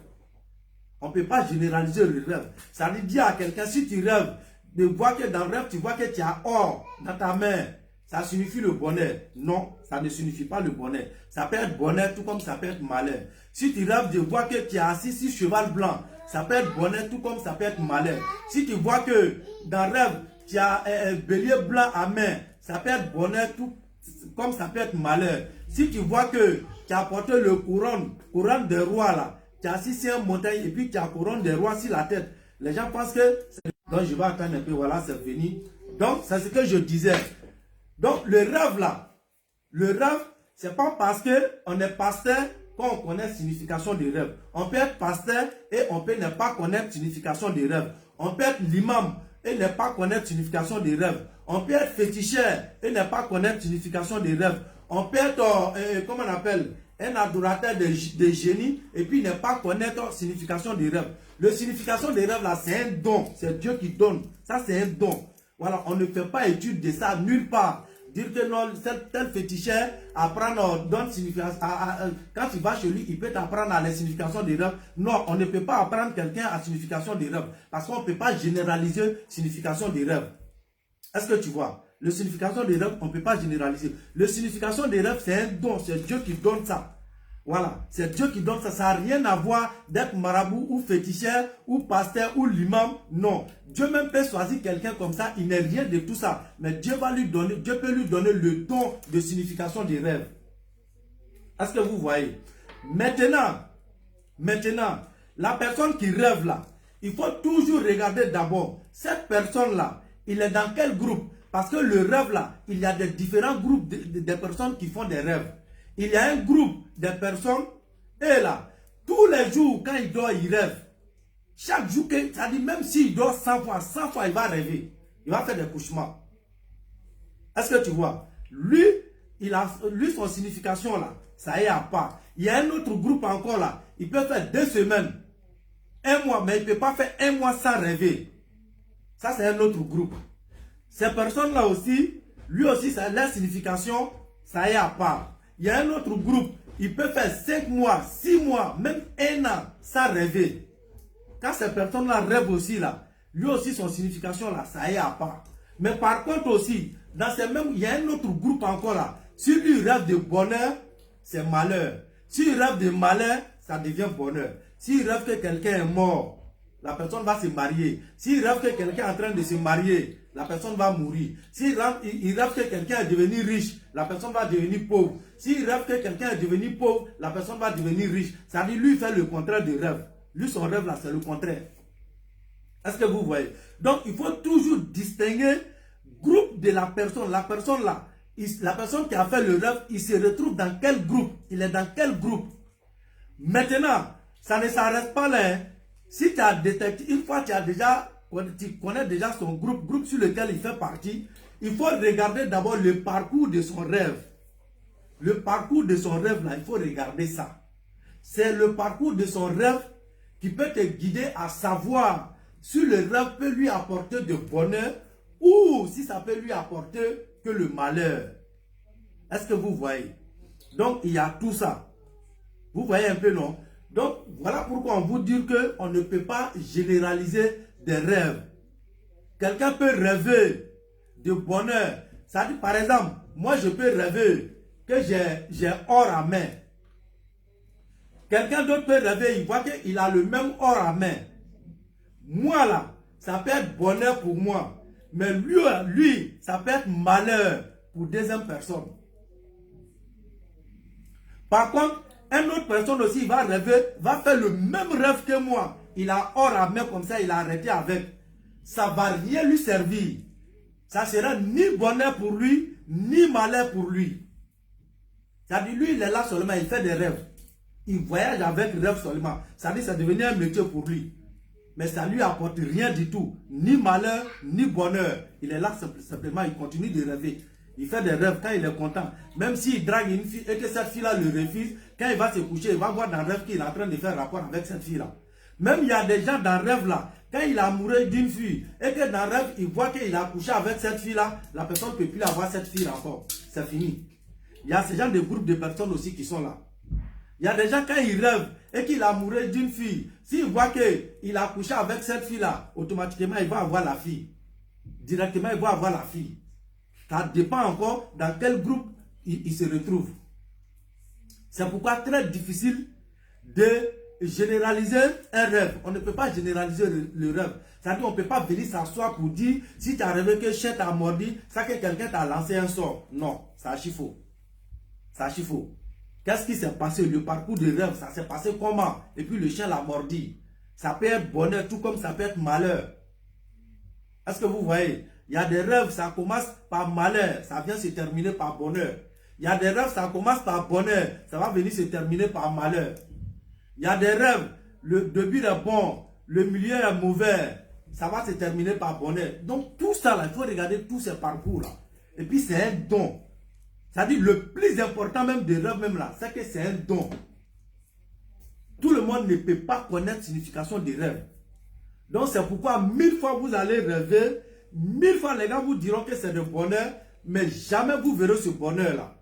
On ne peut pas généraliser le rêve. Ça veut dire à quelqu'un, si tu rêves, de voir que dans le rêve, tu vois que tu as or dans ta main, ça signifie le bonheur. Non, ça ne signifie pas le bonheur. Ça peut être bonheur tout comme ça peut être malheur. Si tu rêves de voir que tu as assis sur cheval blanc, ça peut être bonheur tout comme ça peut être malheur. Si tu vois que dans le rêve, tu as un bélier blanc à main, ça peut être bonheur tout comme ça peut être malheur. Si tu vois que tu as porté le couronne des rois là, tu as assis sur une montagne et puis tu as couronne des rois sur la tête, les gens pensent que... Donc je vais attendre un peu, voilà, c'est fini. Donc c'est ce que je disais. Donc le rêve là, le rêve, c'est pas parce qu'on est pasteur qu'on connaît la signification des rêves. On peut être pasteur et on peut ne pas connaître la signification des rêves. On peut être l'imam et ne pas connaître la signification des rêves. On peut être féticheur et ne pas connaître la signification des rêves. On peut être, comment on appelle, un adorateur de génie et puis ne pas connaître la signification des rêves. La signification des rêves là, c'est un don. C'est Dieu qui donne. Ça, c'est un don. Voilà, on ne fait pas étude de ça nulle part. Dire que non, tel féticheur apprendre, donne signification. Quand tu vas chez lui, il peut t'apprendre à la signification des rêves. Non, on ne peut pas apprendre quelqu'un à la signification des rêves. Parce qu'on ne peut pas généraliser la signification des rêves. Est-ce que tu vois? La signification des rêves, on ne peut pas généraliser. La signification des rêves, c'est un don. C'est Dieu qui donne ça. Voilà, c'est Dieu qui donne ça. Ça n'a rien à voir d'être marabout ou féticheur ou pasteur ou l'imam. Non. Dieu même peut choisir quelqu'un comme ça. Il n'est rien de tout ça. Mais Dieu va lui donner, Dieu peut lui donner le don de signification des rêves. Est-ce que vous voyez? Maintenant, la personne qui rêve là, il faut toujours regarder d'abord, cette personne-là, il est dans quel groupe? Parce que le rêve là, il y a des différents groupes de personnes qui font des rêves. Il y a un groupe de personnes, et là, tous les jours, quand il dort, il rêve. Chaque jour, ça dit même s'il dort 100 fois, il va rêver. Il va faire des cauchemars. Est-ce que tu vois? Lui, son signification là, ça y est à part. Il y a un autre groupe encore là, il peut faire 2 semaines. un mois, mais il ne peut pas faire un mois sans rêver. Ça, c'est un autre groupe. Ces personnes-là aussi, lui aussi, ça, leur signification, ça est à part. Il y a un autre groupe, il peut faire 5 mois, 6 mois, même 1 an sans rêver. Quand ces personnes-là rêvent aussi, là, lui aussi, son signification, là, ça est à part. Mais par contre aussi, dans ces mêmes, il y a un autre groupe encore là. Si lui rêve de bonheur, c'est malheur. S'il rêve de malheur, ça devient bonheur. S'il rêve que quelqu'un est mort, la personne va se marier. S'il rêve que quelqu'un est en train de se marier, la personne va mourir. S'il rêve, il rêve que quelqu'un est devenu riche, la personne va devenir pauvre. S'il rêve que quelqu'un est devenu pauvre, la personne va devenir riche. Ça veut dire lui fait le contraire de rêve. Lui, son rêve là, c'est le contraire. Est-ce que vous voyez? Donc, il faut toujours distinguer groupe de la personne. La personne là, la personne qui a fait le rêve, il se retrouve dans quel groupe? Il est dans quel groupe? Maintenant, ça ne s'arrête pas là. Hein. Si tu as détecté, une fois tu connais déjà son groupe sur lequel il fait partie, il faut regarder d'abord le parcours de son rêve. Le parcours de son rêve là, il faut regarder ça. C'est le parcours de son rêve qui peut te guider à savoir si le rêve peut lui apporter de bonheur ou si ça peut lui apporter que le malheur. Est-ce que vous voyez? Donc, il y a tout ça. Vous voyez un peu, non? Donc, voilà pourquoi on vous dit qu'on ne peut pas généraliser des rêves. Quelqu'un peut rêver de bonheur. Ça dit, par exemple, moi, je peux rêver que j'ai or à main. Quelqu'un d'autre peut rêver, il voit qu'il a le même or à main. Moi, là, ça peut être bonheur pour moi. Mais lui, ça peut être malheur pour deuxième personne. Par contre, une autre personne aussi va rêver, va faire le même rêve que moi. Il a or à main comme ça, il a arrêté avec. Ça ne va rien lui servir. Ça sera ni bonheur pour lui, ni malheur pour lui. Ça dit, lui, il est là seulement, il fait des rêves. Il voyage avec rêve seulement. Ça dit, ça devient un métier pour lui. Mais ça ne lui apporte rien du tout. Ni malheur, ni bonheur. Il est là simplement, il continue de rêver. Il fait des rêves quand il est content. Même s'il drague une fille et que cette fille-là le refuse, quand il va se coucher, il va voir dans le rêve qu'il est en train de faire rapport avec cette fille-là. Même il y a des gens dans le rêve-là, quand il est amoureux d'une fille, et que dans le rêve, il voit qu'il a couché avec cette fille-là, la personne ne peut plus avoir cette fille encore. C'est fini. Il y a ce genre de groupe de personnes aussi qui sont là. Il y a des gens, quand ils rêvent et qu'il est amoureux d'une fille, s'il voit qu'il a couché avec cette fille-là, automatiquement, il va avoir la fille. Directement, il va avoir la fille. Ça dépend encore dans quel groupe il se retrouve. C'est pourquoi très difficile de généraliser un rêve. On ne peut pas généraliser le rêve. C'est-à-dire qu'on ne peut pas venir s'asseoir pour dire si tu as rêvé que chien t'a mordu, ça que quelqu'un t'a lancé un sort. Non, c'est archi faux. C'est archi faux. Qu'est-ce qui s'est passé? Le parcours de rêve, ça s'est passé comment? Et puis le chien l'a mordu. Ça peut être bonheur, tout comme ça peut être malheur. Est-ce que vous voyez? Il y a des rêves, ça commence par malheur, ça vient se terminer par bonheur. Il y a des rêves, ça commence par bonheur, ça va venir se terminer par malheur. Il y a des rêves, le début est bon, le milieu est mauvais, ça va se terminer par bonheur. Donc tout ça, là, il faut regarder tous ces parcours-là. Et puis c'est un don. C'est-à-dire le plus important même des rêves, même là, c'est que c'est un don. Tout le monde ne peut pas connaître la signification des rêves. Donc c'est pourquoi 1000 fois vous allez rêver, 1000 fois les gars vous diront que c'est de bonheur, mais jamais vous verrez ce bonheur-là.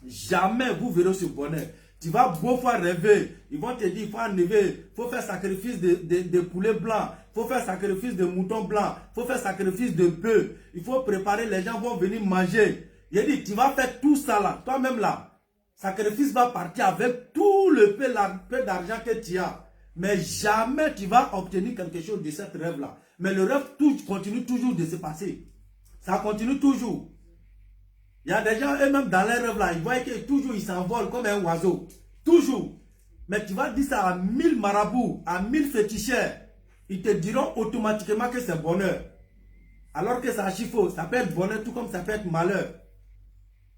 Jamais vous verrez ce bonheur. Tu vas beau fois rêver, ils vont te dire, il faut enlever, il faut faire sacrifice de poulet blanc, il faut faire sacrifice de mouton blanc, il faut faire sacrifice de bœuf, il faut préparer, les gens vont venir manger. Il dit, tu vas faire tout ça là, toi-même là, sacrifice va partir avec tout le peu d'argent que tu as. Mais jamais tu vas obtenir quelque chose de cette rêve-là. Mais le rêve continue toujours de se passer. Ça continue toujours. Il y a des gens, eux-mêmes dans les rêves-là, ils voient que toujours ils s'envolent comme un oiseau. Toujours. Mais tu vas dire ça à 1000 marabouts, à 1000 féticheurs. Ils te diront automatiquement que c'est bonheur. Alors que c'est archi faux. Ça peut être bonheur tout comme ça peut être malheur.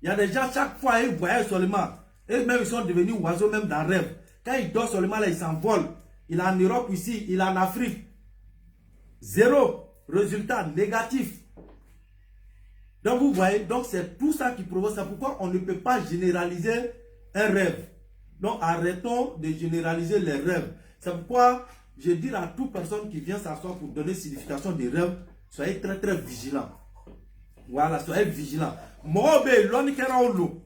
Il y a des gens, chaque fois, ils voyagent seulement. Eux-mêmes, ils sont devenus oiseaux même dans le rêve. Quand ils dorment seulement, là, ils s'envolent. Il est en Europe ici, il est en Afrique. Zéro résultat négatif. Donc vous voyez, donc c'est tout ça qui provoque ça. Pourquoi on ne peut pas généraliser un rêve? Donc arrêtons de généraliser les rêves. C'est pourquoi Je dis à toute personne qui vient s'asseoir pour donner signification des rêves, soyez très très vigilants. Voilà, soyez vigilants. Mobe loni kera olo.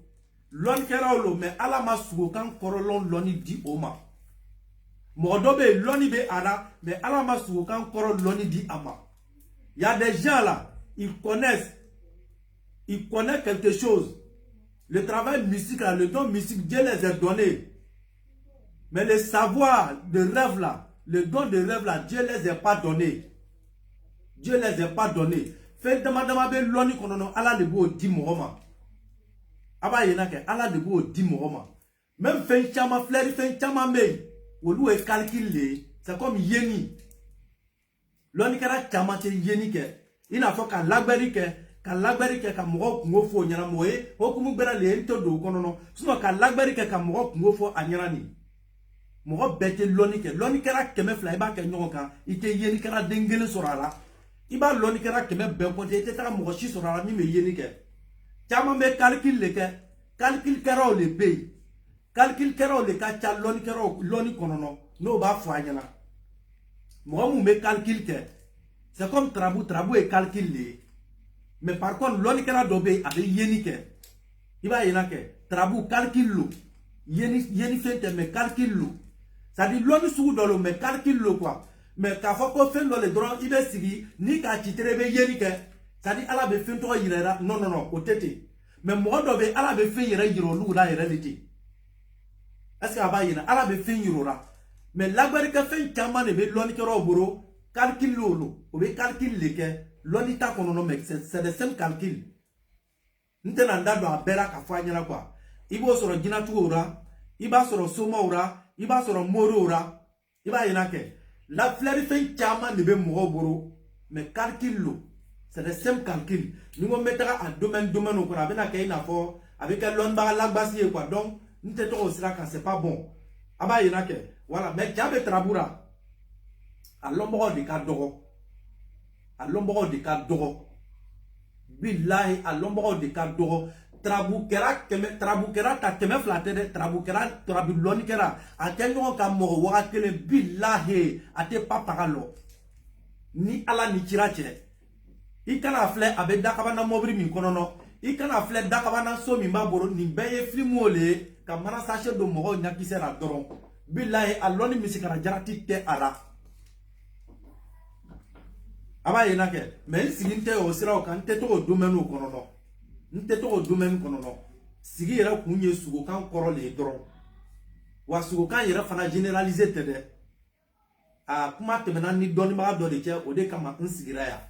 Loni kera olo, mais ala ma sugo kan korolon loni di oma. Modobe loni be ara, mais ala ma sugo kan korol loni di ama. Il y a des gens là, ils connaissent quelque chose. Le travail mystique là, le don mystique, Dieu les a donnés. Mais le savoir de rêve là, le don de rêve là, Dieu les a pas donnés. Dieu les a pas donnés. Fait dama be loni konono ala de bo di mohoma. Aba yenake ala de bo di mohoma. Même fait chama flair fait chama me. Wolu e calculer, c'est comme yeni. Loni kara chama te yeni ke. Ina fo ka lagberi ke ka mo ngofo nyana moye, okumu bera le ento do konono. Sino ka lagberi ke ka mo ngofo anyana ni. Mo bete loni kara keme fly ba ke nyoka, ite yeni kara dengele sorala. Iba loni kera keme ben konte ite taka mo shi sorala mi me yeni ke. Chama me calcul le ke. Calcul kera o le pay. Calcul kera o le ka cha loni kera loni konono. No ba fo anyana. Mo mu me calcul ke. C'est comme trabu et calcul le. Mais par contre loni kera dobe avec yeni ke. Iba yena ke. Trabu calcul lo. Yeni fente me calcul lo. Ça dit loni sou do lo me calcul lo quoi. Mais quand on fait le droit, il est sigi, ni qu'à titrer yeni ke. Ça dit ala be fin to yirera. Non, au tete. Mais moi dobe ala be fin yira yiro lu la réalité. Est-ce que aba yina ala be fin yirora. Mais la barika fin chama ne be loni kero boro, calcul lo, o be calcul le ke, loni ta konono mais c'est le même calcul. Ntena ndado abera ka fo anyana quoi. Ibo soro jinatu ora, iba soro soma ora, iba soro moro ora, iba yina ke. La fleur fait chama ne be mogoboro, mais calcul c'est le simple calcul. Nous on mettra en domaine au cours avec la fort avec un long bar la base quoi. Donc nous te trop aussi là quand c'est pas bon. Aba yinake voilà mais jabe trabura. À l'ombre de cadoro. À l'ombre de cadoro. Billahi à l'ombre de cadoro. Trabukera ta keme flatte de trabukera trabiloni kera atenyo ka mo wa kele billahi ate papagalo ni ala ni kirache ikana fle abe dakabana mobri mi konono ikana fle dakabana so mi maboro ni beye flimole ka mana sache do mo nyakisera doron billahi aloni misikara jarati te ara aba yenake men siginte o sira o kan te to domaine konono nte to domaine konono sigi yera kunye sugo kan koro le dron wa sugo kan yera fana généraliser te de a kuma temena ni doni ma do de che o de kama nsigira ya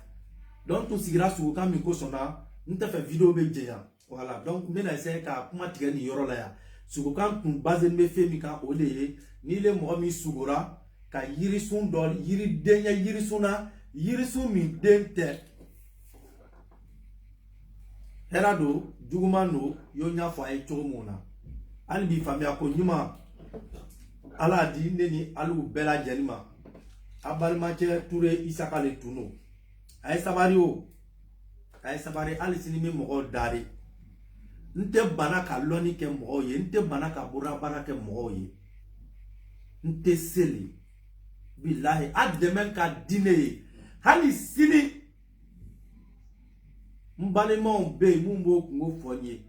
donc to sigira sugo kan mi ko sona nte fe vidéo be jeya voilà donc me na essayer ka kuma tige ni yoro la ya sugo kan kun base me fe mi ka o de ni le mo mi sugora ka yiri sun do yiri denya yiri suna yiri sun mi dente Herado, Jugumano, Yonya for a Chomona. And be famia Konuma Ala di Neni Alu Bella Jenima. Abalmache Ture Isakale Tuno. I sabari Alicinime Mo Daddy. Nte banaka loni ke moye, nte banaka burabara ke moye. Nte seli. Billahi, ad demen ka dine. Hani sili. Mbalemon be mumbo kungo fonye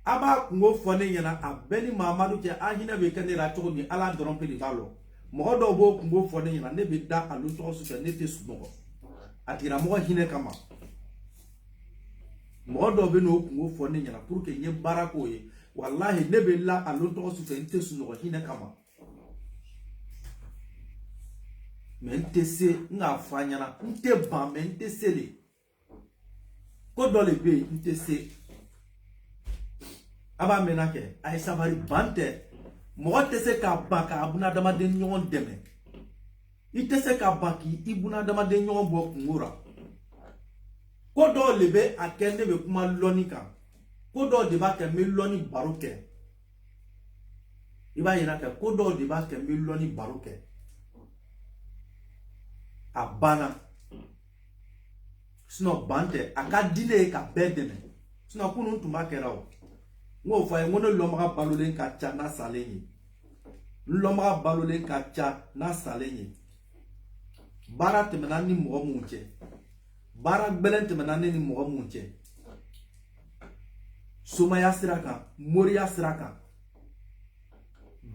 aba kungo fonye yana abeni mamadu ke ahina be kane ra to ni ala drompe di balo mo do bo kungo fonye yana ne be da alu to su ke ne te su no atira mo hine kama mo do be no kungo fonye yana pour que nye barako ye wallahi ne be la alu to su ke ne te su no hine kama mente se nga fanya na nte ba mente se le ko dole be ntese aba menake ay sabari bante mo tese ka baka abuna dama de nyon deme itese ka baki ibuna dama de nyon bo ngura ko dole be akende be kuma lonika ko dole de ba ke me loni baroke iba yinaka ko dole de ba ke me loni baroke abana sino bante akadine ka bedeme sino kunu ntuma kerao ngo fa ngono lomaka balolen ka cha na salenyi lomaka balolen ka cha na salenyi bara tɛmɛna ni mɔgɔ mun cɛ bara gbɛlɛn tɛmɛna ni mɔgɔ mun cɛ somaya sira kan moriya sira kan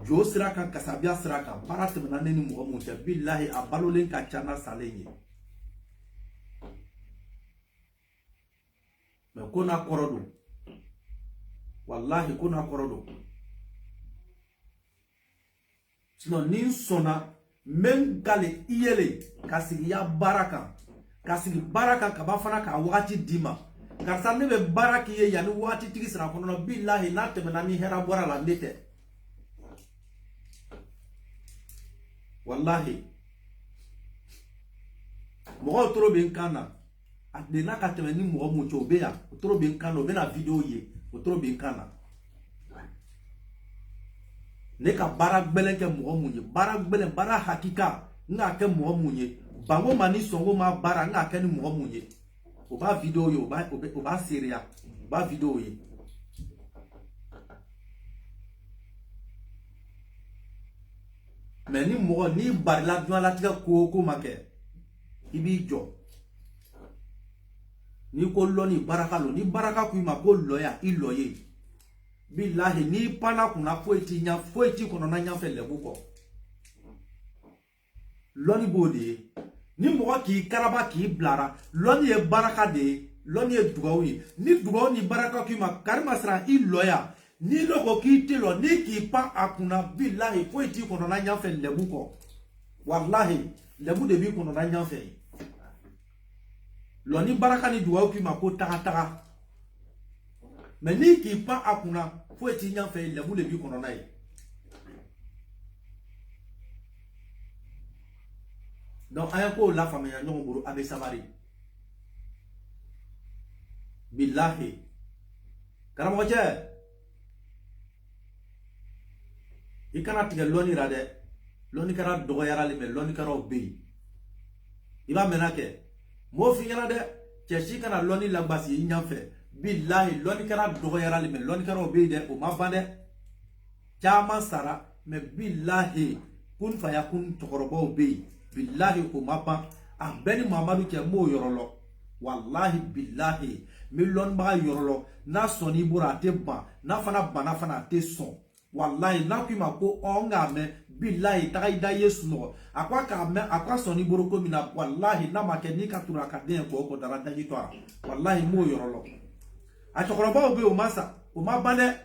jo sira kan kasabiya sira kan bara tɛmɛna ni mɔgɔ mun cɛ billahi a balolen ka ca na salen ye mais ko n'a kɔrɔ don wallahi ko n'a kɔrɔ don sinon ni sɔnna men gale iyele ka sigi ya baara kan ka sigi baara kan ka ba fana ka wagati di ma karisa ne bɛ baara k'i ye yanni wagati tigi sira kɔnɔ billahi n'a tɛmɛna ni hɛrɛ bɔra la ne tɛ wallahi mɔgɔw toro bɛ n kan na a de n'a ka tɛmɛ ni mɔgɔ mun cɛ o bɛ yan o toro bɛ n kan na o bɛ na video ye o toro bɛ n kan na ne ka baara gbɛlɛn kɛ mɔgɔ mun ye baara gbɛlɛn baara hakika n k'a kɛ mɔgɔ mun ye bango ma ni sɔngo ma baara n k'a kɛ ni mɔgɔ mun ye o b'a video ye o b'a seereya o b'a video ye mais ni mɔgɔ n'i barila diɲɛlatigɛ ko o ko ma kɛ i b'i jɔ n'i ko lɔ ni baraka lo ni baraka k'i ma ko lɔya i lɔ ye billahi ni pana kunna foyi ti kɔnɔna ɲafɛ lɛbu kɔ lɔni b'o de ye ni mɔgɔ k'i karaba k'i bilara lɔni ye baraka de ye lɔni ye dugawu ye ni dugawu ni baraka k'i ma karima sira i lɔya ni lɔgɔ k'i tɛ lɔ ni k'i pan a kunna billahi foyi ti kɔnɔna ɲafɛ lɛbu kɔ wallahi lɛbu de b'i kɔnɔna ɲafɛ lɔni baraka ni dugawu k'i ma ko taga mais ni k'i pan a kunna foyi ti ɲafɛ lɛbu de b'i kɔnɔna ye donc an ye kow lafaamuya ɲɔgɔn bolo a bɛ sabari billahi karamɔgɔcɛ i kana tigɛ lɔni ra dɛ lɔni kɛra dɔgɔyarali mais lɔni kɛraw bɛ yen i b'a mɛnna kɛ m'o f'i ɲɛna dɛ cɛ si kana lɔni labasi i ɲafɛ billahi lɔni kɛra dɔgɔyarali mais lɔni kɛraw bɛ yen dɛ o ma ban dɛ caman sara mais billahi kun faya kun cɛkɔrɔbaw bɛ yen billahi o ma ban a bɛɛ ni mamadu cɛ m'o yɔrɔ lɔ wallahi billahi mi lɔnnibaga yɔrɔ lɔ n'a sɔnni bɔra a tɛ ban n'a fana banna fana a tɛ sɔn wallahi n'a k'i ma ko n k'a mɛn billahi taga i da ye sunɔgɔ a ko a k'a mɛn a ko a sɔnni bɔra ko min na wallahi n'a ma kɛ n'i ka turu a ka den ye k'o dara daji to a la wallahi m'o yɔrɔ lɔ a cɛkɔrɔbaw bɛ yen o ma sa o ma ban dɛ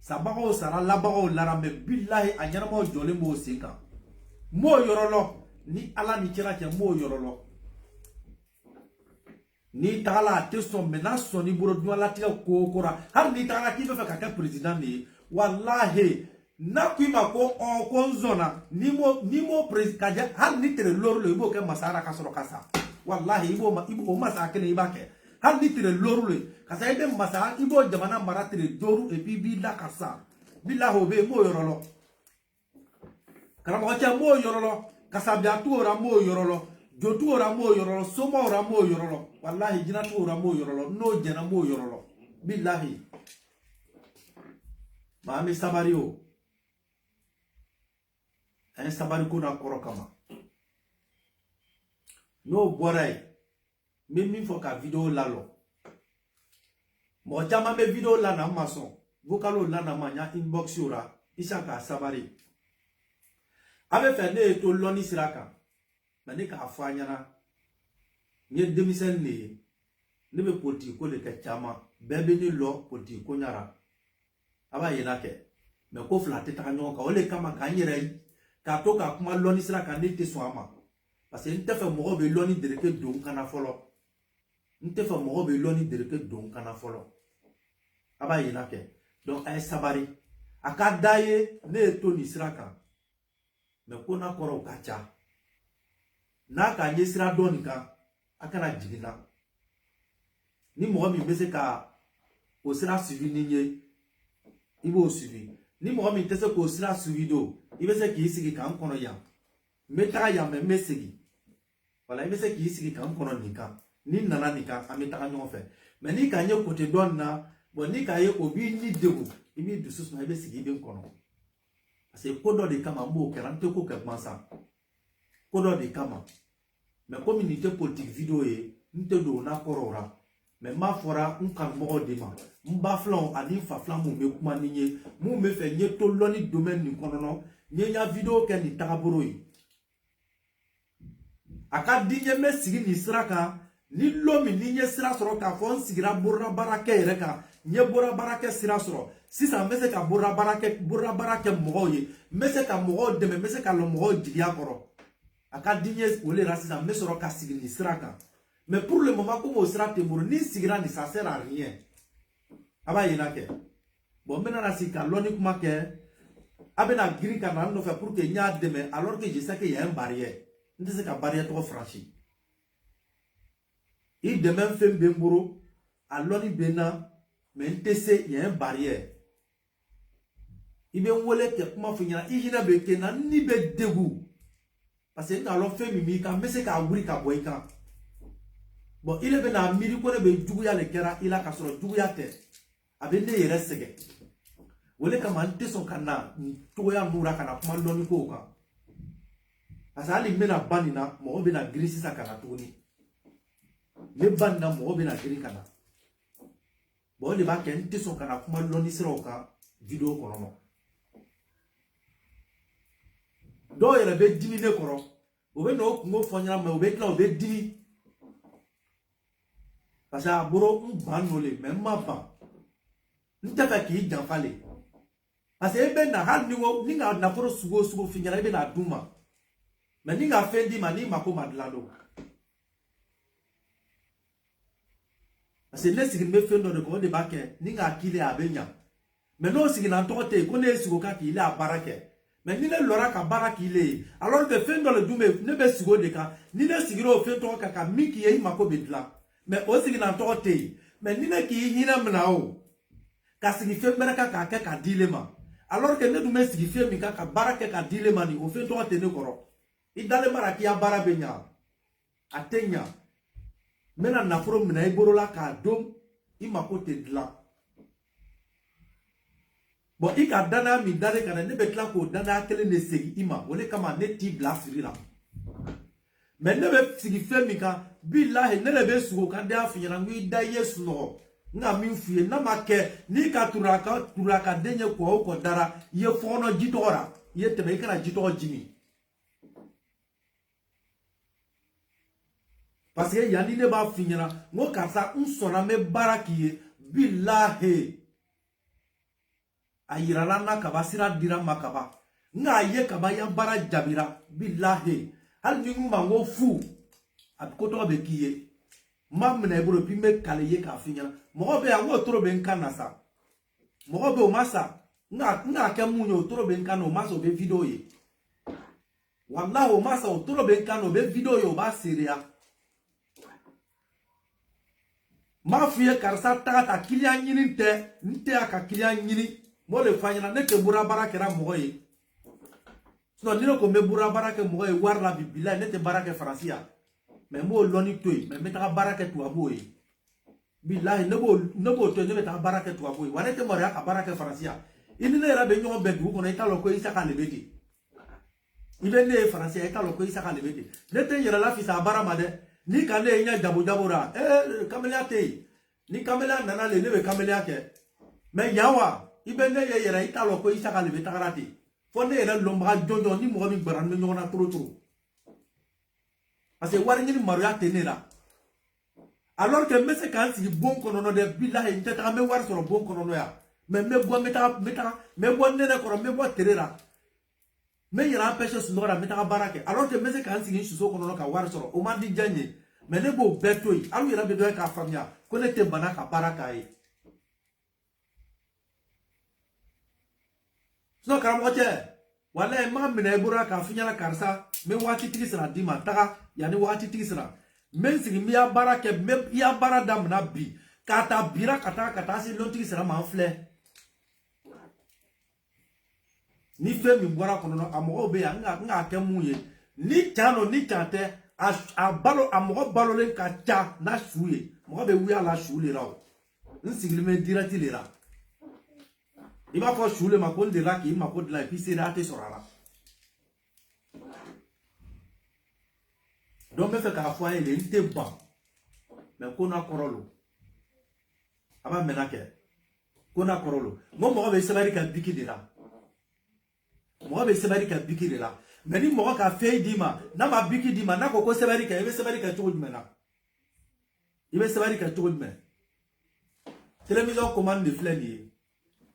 sabagaw sara labagaw lara mais billahi a ɲɛnamaw jɔlen b'o sen kan m'o yɔrɔ lɔ ni ala ni kira cɛ m'o yɔrɔ lɔ n'i tagala a tɛ sɔn mais n'a sɔnni bolo diɲɛlatigɛ ko o ko ra hali n'i tagala k'i bɛ fɛ ka kɛ président de ye wallahi n'a ko i ma ko ko n sɔnna n'i m'o président kajɛ hali ni tere lori lo i b'o kɛ masaya ka sɔrɔ ka sa wallahi o masaya kelen i b'a kɛ hali ni tere lori lo ka sa i bɛ masaya i b'o jamana mara tere duuru et puis i b'i da ka sa billahi o bɛ yen m'o yɔrɔ lɔ karamɔgɔcɛ m'o yɔrɔ lɔ kasabiya t'o ra m'o yɔrɔ lɔ jo t'o ra m'o yɔrɔ lɔ somaw ra m'o yɔrɔ lɔ wallahi jinɛ t'o ra m'o yɔrɔ lɔ n'o jɛna m'o yɔrɔ lɔ billahi ma an bɛ sabari o an ye sabari ko n'a kɔrɔ kama n'o bɔra yen n bɛ min fɔ ka video lalɔ mɔgɔ caman bɛ video lana n ma sɔn vocalo lana ma n y'a inbox o ra isa k'a sabari a bɛ fɛ ne ye to lɔnni sira kan mais ne k'a fɔ a ɲɛna n ye denmisɛnnin de ye ne bɛ politiki ko de kɛ caman bɛɛ bɛ ne lɔ politiki ko ɲara a b'a yela kɛ mais ko fila tɛ taga ɲɔgɔn kan o de kama k'an yɛrɛ k'a to k'a kuma lɔnni sira kan ne tɛ sɔn a ma parce que n tɛ fɛ mɔgɔw bɛ lɔnni dereke don kana fɔlɔ n tɛ fɛ mɔgɔw bɛ lɔnni dereke don kana fɔlɔ a b'a yela kɛ donc a ye sabari a ka d'a ye ne ye to nin sira kan mais ko n'a kɔrɔw ka ca n'a k'a ɲɛ sira dɔ nin kan a kana jigin na ni mɔgɔ min bɛ se ka o sira suivi ni ye i b'o suivi ni mɔgɔ min tɛ se k'o sira suivi do i bɛ se k'i sigi k'an kɔnɔ yan n bɛ taga yan mais n bɛ segin wala i bɛ se k'i sigi k'an kɔnɔ nin kan ni nana nin kan an bɛ taga ɲɔgɔn fɛ mais ni k'a ye côté dɔ nin na bon ni k'a ye o b'i ni degun i b'i dusu suma i bɛ sigi i bɛ n kɔnɔ parce que ko dɔ de kama n b'o kɛra n tɛ ko kɛ gansan kodo de kama mais communauté politique vidéo ye nte do na korora mais ma fora kan mo de ma mba flan ani fa flan mo me kuma ni mo me fe nye to loni domaine ni konono nye nya vidéo ke ni takaboro yi aka dinye me sigi ni sraka ni lomi ni nye sira soro ka fon sigira borra barake yere ka nye borra barake sira soro sisa mese ka borra barake mo ye mese ka mo de me mese ka lo mo diya koro aka dinye wole rasisa me soro ka sigi ni sraka mais pour le moment comme au sera temuro ni sigira ni ça sert à rien aba yina ke bon maintenant la sika loni kuma ke abena gri kana no fait pour que nya demain alors que je sais qu'il y a une barrière ne sais ka barrière trop franchi il demain fait bemboro à loni bena mais ntc il y a une barrière il be wole ke kuma funyana ijina be ke na ni be degu parce que alors fait mimi ka mese ka wuri ka boy ka bon il est bien miri ko be juguya le kera ila ka soro juguya te abende yere sege wole ka man te son kana to ya nura kana kuma loni ko ka asa ali mena banina mo be na grisi sa kana toni le banna mo be na gri kana bon le ba ken te son kana kuma loni sero ka video ko no do yere be dimi ne koro o be no ko fonya ma o be tla o be dimi parce que aboro banole même ma ban nta ka ki janfale parce que ebe na hal niwo ninga na foro sugo finyala ebe na duma mais ninga fendi mani mako madlando parce que ne sigi me fendo de ko de bake ninga kile abenya mais no sigi na tote ko ne sugo ka ki ile abarake mais ni ne lora ka baraki ile alors que fendo le dume ne be sugo de ka ni ne sigiro fendo ka miki e mako bedla mais aussi na tote mais ni ne ki hina mnao ka signifie meraka ka dilema alors que ne dume signifie mi ka baraka ka dilema ni o fe tote ne koro idale maraki ya barabenya atenya mena na foro mna iborola ka dom imakote dla bon ika dana mi dale kana ne betla ko dana kele ne segi ima wole kama ne ti bla firila mais ne be signifie mi ka billahi ne le be sugo ka da finyana ngui da yesu no nga mi fuye na make ni ka turaka denye ko dara ye fono jitora ye tebe kana jitora jimi parce que yani ne ba finyana ngo kasa unsona me baraki billahi ayirala na kabasira dira makaba nga ye kaba ya bara jabira billahi hal ni ngo fu abikoto be kiye mamna ebro pi me kale ye ka finya mo be awo toro be nkana sa mo be o masa nga ke munyo toro be nkana o masa o be video ye wallahi o masa o toro be nkana o be video ye o ba seria ma fiye karsa ta kilian nyini nte aka kilian nyini mo le fanya ne ke bura baraka ra mo ye no ni ko me bura baraka mo ye warla bibila ne te baraka francia mais mo loni toy mais metaka baraka tu aboy billahi nebo to ne metaka baraka tu aboy wane te mo ya ka baraka francia ini ne ra be nyo be du ko na italo ko isa ka lebeti ibe ne francia italo ko isa ka lebeti ne te yera la fisa bara made ni ka ne nya jabura kamelia te ni kamelia nana le be kamelia ke mais yawa ibe ne yera italo ko isa ka lebeti karati fo ne yera lomba jojo ni mo mi gbaran me nyona tro parce que wari ni maruya tenera alors que me se kan si bon konono de billahi ntata me war soro bon konono ya mais me bo meta me bo nene koro me bo terera me yira pêche sunora meta barake alors que me se kan si nsuso konono ka war soro o ma di janye mais ne bo betoi alu yira be do ka famia ko ne te bana ka baraka yi so karamote wala ma mina ibura ka finyana karsa me wati tigisra dima taka yani wati tigisra men sigi mi ya barake me ya barada mna bi kata bira kata si lo tigisra ma fle ni fe mi bora kono no amo be nga ke muye ni chano ni chante a balo amo balo le ka cha na shuye mo be wi ala shule rawo nsigi me dirati le ra il va faire chouler ma côte de là qui m'a côte de là et puis c'est raté sur là. donc me fait k'a fɔ ye n tɛ ban mais ko n'a kɔrɔ lo a b'a mɛnna kɛ ko n'a kɔrɔ lo n ko mɔgɔ bɛ sɛbɛnni kɛ biki de la mɔgɔ bɛ sɛbɛnni kɛ biki de la mais ni mɔgɔ ka fɛn d'i ma n'a ma biki d'i ma n'a ko sɛbɛnni kɛ i bɛ sɛbɛnni kɛ cogo jumɛn na i bɛ sɛbɛnni kɛ cogo jumɛn télévision commande de filɛ nin ye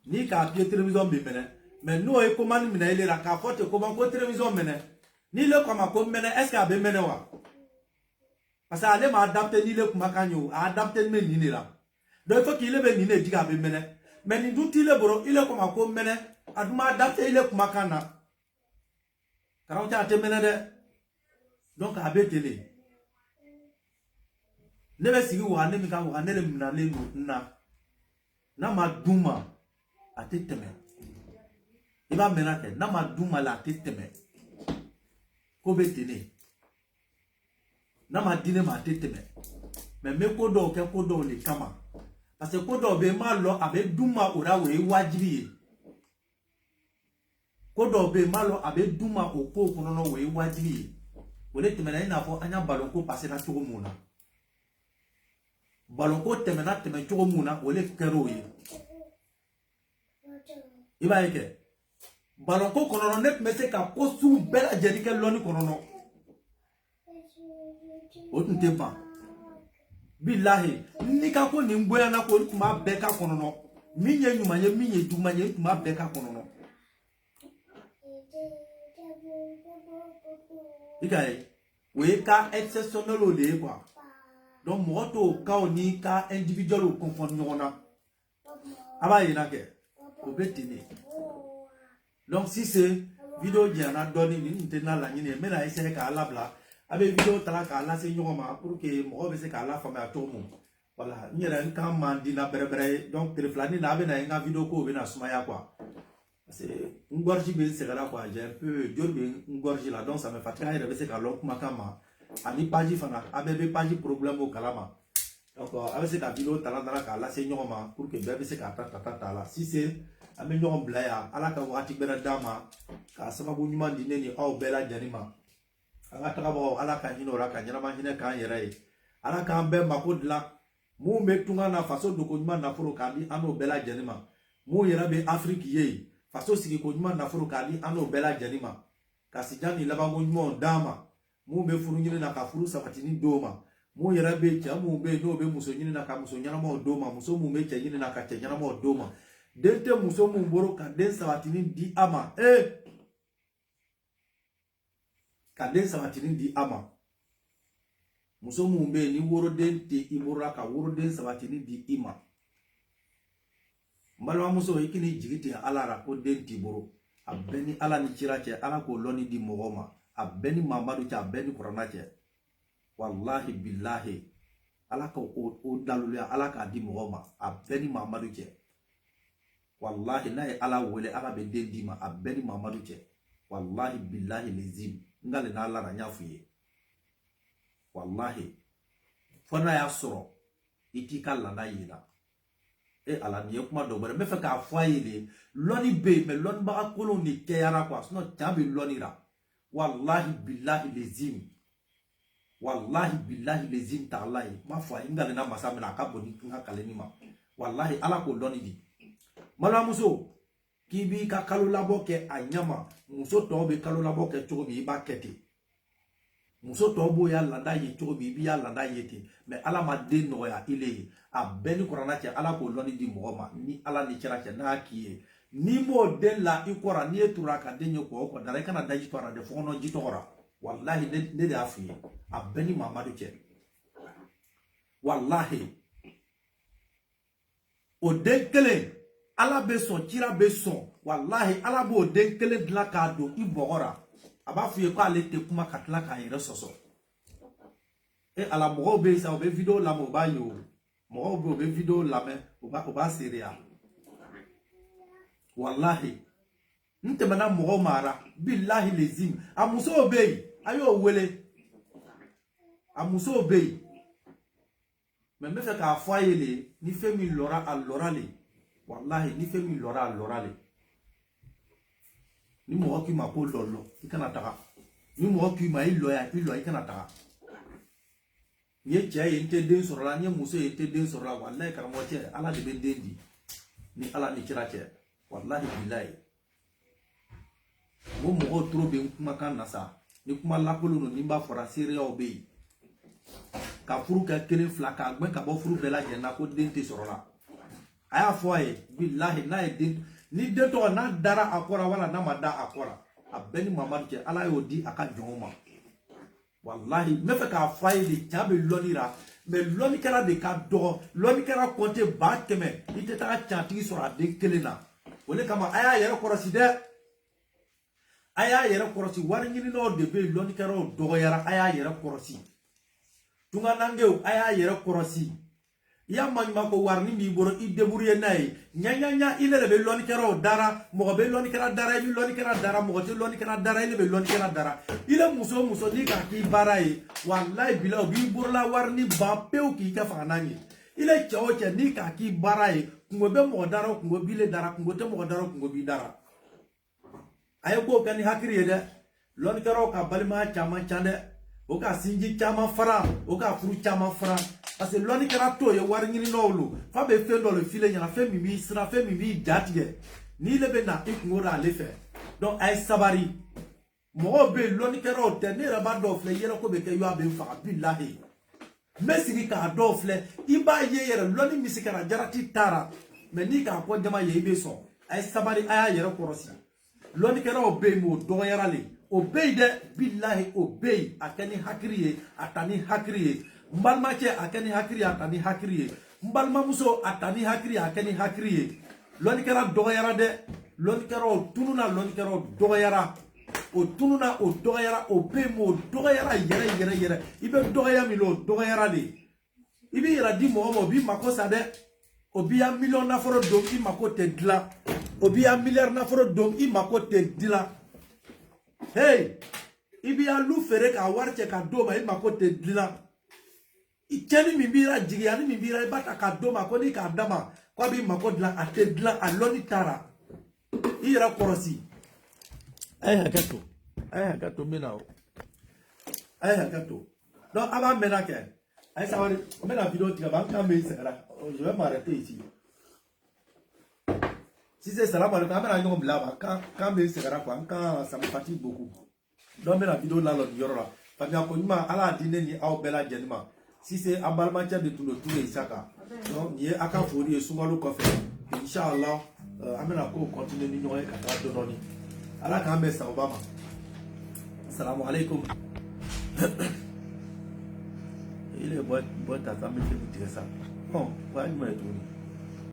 ni k'a fiyɛ télévision bɛ mɛnɛ mais n'o ye commande minɛ ele la k'a fɔ ten ko télévision mɛnɛ ni le ko ma ko mɛnɛ est ce que a bɛ mɛnɛ wa parce que ale m'a adapté ni le kumakan ye o a adapté ni nin de la donc il faut qu'il bɛ nin de jigin a bɛ mɛnɛ mais nin dun t'i le bolo il ko ma ko mɛnɛ a dun ma adapté ile kumakan na karamɔgɔ a tɛ mɛnɛ dɛ donc a bɛ tele ne bɛ sigi wa ne min ka wa ne de minɛlen don na n'a ma d'u ma a tɛ tɛmɛ i b'a mɛnna kɛ n'a ma d'u ma la a tɛ tɛmɛ ko bɛ tele n'a ma di ne ma a tɛ tɛmɛ mais n bɛ ko dɔw kɛ ko dɔw de kama parce que ko dɔw bɛ n b'a lɔ a bɛ d'u ma o la o ye wajibi ye ko dɔw bɛ n b'a lɔ a bɛ d'u ma o ko kɔnɔ o ye wajibi ye o de tɛmɛna i n'a fɔ an y'a ballon ko passé na cogo mun na ballon ko tɛmɛna tɛmɛ cogo mun na o de kɛra o ye i b'a ye kɛ ballon ko kɔnɔ ne tun bɛ se ka ko sugu bɛɛ lajɛlen kɛ lɔnni kɔnɔ o tun tɛ ban bilahi ni ka ko nin bonyana ko tun b'a bɛɛ ka kɔnɔ min ye ɲuman ye min ye juguman ye tun b'a bɛɛ ka kɔnɔ i ka ye o ye cas exceptionnel o de ye quoi donc mɔgɔ t'o cas ni cas individuel o confond ɲɔgɔn na a b'a yira kɛ o bɛ ten de donc si c'est vidéo jɛna dɔɔni nin tɛ n'a laɲini ye n bɛna essayer k'a labila a bɛ vidéo ta k'a lase ɲɔgɔn ma pour que mɔgɔ bɛ se k'a lafaamuya cogo min voilà n yɛrɛ n kan man di na bɛrɛbɛrɛ ye donc tile filani na a bɛ na n ka vidéo ko bɛ na sumaya quoi parce que n gorge bɛ n sɛgɛnna quoi j'ai un peu joli bɛ n gorge la donc ça me fatigue an yɛrɛ bɛ se ka lɔn kumakan ma ani page fana a bɛɛ bɛ page problème o kalama donc a bɛ se ka vidéo ta k'a lase ɲɔgɔn ma pour que bɛɛ bɛ se k'a ta la si c'est an bɛ ɲɔgɔn bila yan ala ka waati bɛrɛ d'a ma k'a sababu ɲuman di ne ni aw bɛɛ lajɛlen ma an ka tagabagaw ala ka hinɛ o la ka ɲɛnama hinɛ k'an yɛrɛ ye ala k'an bɛɛ mako dilan mun bɛ tunga na faso dogo ɲuman nafolo k'a di an n'o bɛɛ lajɛlen ma mun yɛrɛ bɛ afiriki ye faso sigiko ɲuman nafolo k'a di an n'o bɛɛ lajɛlen ma ka sijan ni labanko ɲumanw d'a ma mun bɛ furu ɲini na ka furu sabatini d'o ma mun yɛrɛ bɛ cɛ mun bɛ yen n'o bɛ muso ɲini na ka muso ɲɛnamaw d'o ma muso mun bɛ cɛ ɲini na ka cɛ ɲɛnamaw d'o ma den tɛ muso mun bolo ka den sabatini di a ma ka den sabatini di a ma muso mun bɛ yen ni woroden tɛ i bolo la ka woroden sabatini di i ma n balimamuso i k'i jigi tigɛ ala la ko den t'i bolo a bɛɛ ni ala ni kira cɛ ala k'o lɔnni di mɔgɔw ma a bɛɛ ni mamadu cɛ a bɛɛ ni kuranna cɛ wallahi billahi ala ka o daluya ala k'a di mɔgɔw ma a bɛɛ ni mamadu cɛ wallahi n'a ye ala wele ala bɛ den d'i ma a bɛɛ ni mamadu cɛ wallahi billahi lezim n ka le n'a lara n y'a f'i ye wallahi fo n'a y'a sɔrɔ i t'i ka laada yira ala nin ye kuma dɔ wɛrɛ n bɛ fɛ k'a fɔ a ye de lɔnni bɛ yen mais lɔnnibaga kolonw de cɛyara quoi sinon can bɛ lɔnni ra wallahi billahi lezim wallahi billahi lezim ta'ala ye n b'a fɔ a ye n ka le n'a masa minɛ a ka bon ni n ka kalenni ma wallahi ala k'o lɔnni di balimamuso k'i b'i ka kalo labɔ kɛ a ɲɛma muso tɔw bɛ kalo labɔ kɛ cogo min i b'a kɛ ten muso tɔw b'o y'a laada ye cogo min i b'i y'a laada ye ten mais ala ma den nɔgɔya ile ye a bɛɛ ni kuranna cɛ ala k'o lɔnni di mɔgɔ ma ni ala ni kira cɛ n'a k'i ye n'i m'o den la i kɔrɔ n'i ye tura ka den ye kɔ o kɔ dara i kana daji to a la de fɔkɔnɔ ji tɔgɔ la wallahi ne de y'a f'i ye a bɛɛ ni mamadu cɛ wallahi o den kelen ala bɛ sɔn kira bɛ sɔn wallahi ala b'o den kelen dilan k'a don i bɔgɔ la a b'a f'i ye ko ale tɛ kuma ka tila k'a yɛrɛ sɔsɔ ala mɔgɔw bɛ yen sa u bɛ video lamɛn u b'a ye o mɔgɔw bɛ yen u bɛ video lamɛn u b'a seereya wallahi n tɛmɛna mɔgɔw ma ra billahi lezim a musow bɛ yen a y'o wele a musow bɛ yen mais n bɛ fɛ k'a fɔ a ye de ni fɛn min lɔra a lɔra le wallahi ni fɛn min lɔra a lɔra le ni mɔgɔ k'i ma ko lɔlɔ i kana taga ni mɔgɔ k'i ma i lɔya i kana taga Nye cɛ ye nte den sɔrɔ la, nye muso ye nte den sɔrɔ la, wallahi karamɔgɔ cɛ Ala de bɛ den di ni Ala ni kira cɛ, wallahi billahi. Mo mɔgɔw toro bɛ kumakan na sa, ni kuma lakolon no ni b'a fɔra seereyaw bɛ yen. Ka furu kɛ kelen fila ka gbɛn ka bɔ furu bɛɛ lajɛlen na ko den tɛ sɔrɔ la. A y'a fɔ a ye billahi n'a ye den ni den tɔgɔ n'a dara a kɔrɔ wala n'a ma da a kɔrɔ a bɛɛ ni Mamadu cɛ Ala y'o di a ka jɔnw ma. Wallahi n bɛ fɛ k'a fɔ a ye de cɛ bɛ lɔnni ra mais lɔnnikɛla de ka dɔgɔ lɔnnikɛla compte 100,000 i tɛ taa cantigi sɔrɔ a den kelen na o de kama a y'a yɛrɛ kɔrɔsi dɛ a y'a yɛrɛ kɔrɔsi wari ɲininaw de bɛ yen lɔnnikɛlaw dɔgɔyara a y'a yɛrɛ kɔrɔsi tunganangew a y'a yɛrɛ kɔrɔsi i y'a maɲuman ko wari ni b'i bolo i débrouiller n'a ye ɲaɲaɲa i ne de bɛ lɔnnikɛlaw dara mɔgɔ bɛ lɔnnikɛla dara i bɛ lɔnnikɛla dara mɔgɔ tɛ lɔnnikɛla dara i ne bɛ lɔnnikɛla dara i le muso muso n'i ka k'i baara ye wallahi bila u b'i bolola wari ni ban pewu k'i kɛ fanganan ye i le cɛ o cɛ n'i ka k'i baara ye kungo bɛ mɔgɔ dara o kungo b'i le dara kungo tɛ mɔgɔ dara o kungo b'i dara a ye k'o kɛ ni hakili ye dɛ lɔnnikɛlaw ka balimaya caman ca dɛ o ka sinji caman fara o ka furu caman fara parce que lɔnnikɛla t'o ye wari ɲininaw lo fa bɛ fɛn dɔ le file ɲɛna fɛn min b'i siran fɛn min b'i ja tigɛ n'i le bɛ na i kungo da ale fɛ donc a ye sabari mɔgɔw bɛ yen lɔnnikɛlaw tɛ ne yɛrɛ b'a dɔw filɛ yɛrɛ ko bɛ kɛ y'a bɛ n faga billahi n bɛ sigi k'a dɔw filɛ i b'a ye yɛrɛ lɔnni misikara jarati taara mais n'i k'a fɔ jama ye i bɛ sɔn a ye sabari a y'a yɛrɛ kɔrɔsi lɔnnikɛlaw bɛ yen mais o dɔgɔyara le o bɛ yen dɛ billahi o bɛ yen a kɛ ni hakili ye a ta ni hakili ye n balimacɛ a kɛ ni hakili ye a ta ni hakili ye n balimamuso a ta ni hakili ye a kɛ ni hakili ye lɔnnikɛla dɔgɔyara dɛ lɔnnikɛlaw tununa lɔnnikɛlaw dɔgɔyara o tununa o dɔgɔyara o bɛ yen o dɔgɔyara yɛrɛ yɛrɛ yɛrɛ i bɛ dɔgɔya min o dɔgɔyara de i b'i yɛrɛ di mɔgɔ ma o b'i mako sa dɛ o b'i ya miliyɔn nafolo don i mako tɛ dilan o b'i ya miliyari nafolo don i mako tɛ dilan hey i b'i ya lu feere k'a wari cɛ ka d'o ma i mako tɛ dilan cɛnni min b'i la jigiya ni min b'i la i b'a ta k'a d'o ma ko ni k'a d'a ma ko a b'i mako dilan a tɛ dilan a lɔnni taara i yɛrɛ kɔrɔsi a ye hakɛ to min na o a ye hakɛ to donc a b'a mɛnna kɛ a ye sabali n bɛna vidéo tigɛ ba n kan bɛ n sɛgɛnna je vais m'arrêter ici si c'est salam alaikum an bɛna ɲɔgɔn bila ba kan bɛ n sɛgɛnna quoi n kan ça me fatigue beaucoup donc n bɛna vidéo lalɔ nin yɔrɔ la faamuya ko ɲuman ala y'a di ne ni aw bɛɛ lajɛlen ma si c'est an balimacɛ de tun don Ture Isaka donc nin ye a ka foli ye sunkalo kɔfɛ inchallah an bɛna ko continuer ni ɲɔgɔn ye ka taa dɔɔni ala k'an bɛn sawaba ma salamu alaikum il est bon ta femme fait tigɛ sa bon wa ɲuman ye tuguni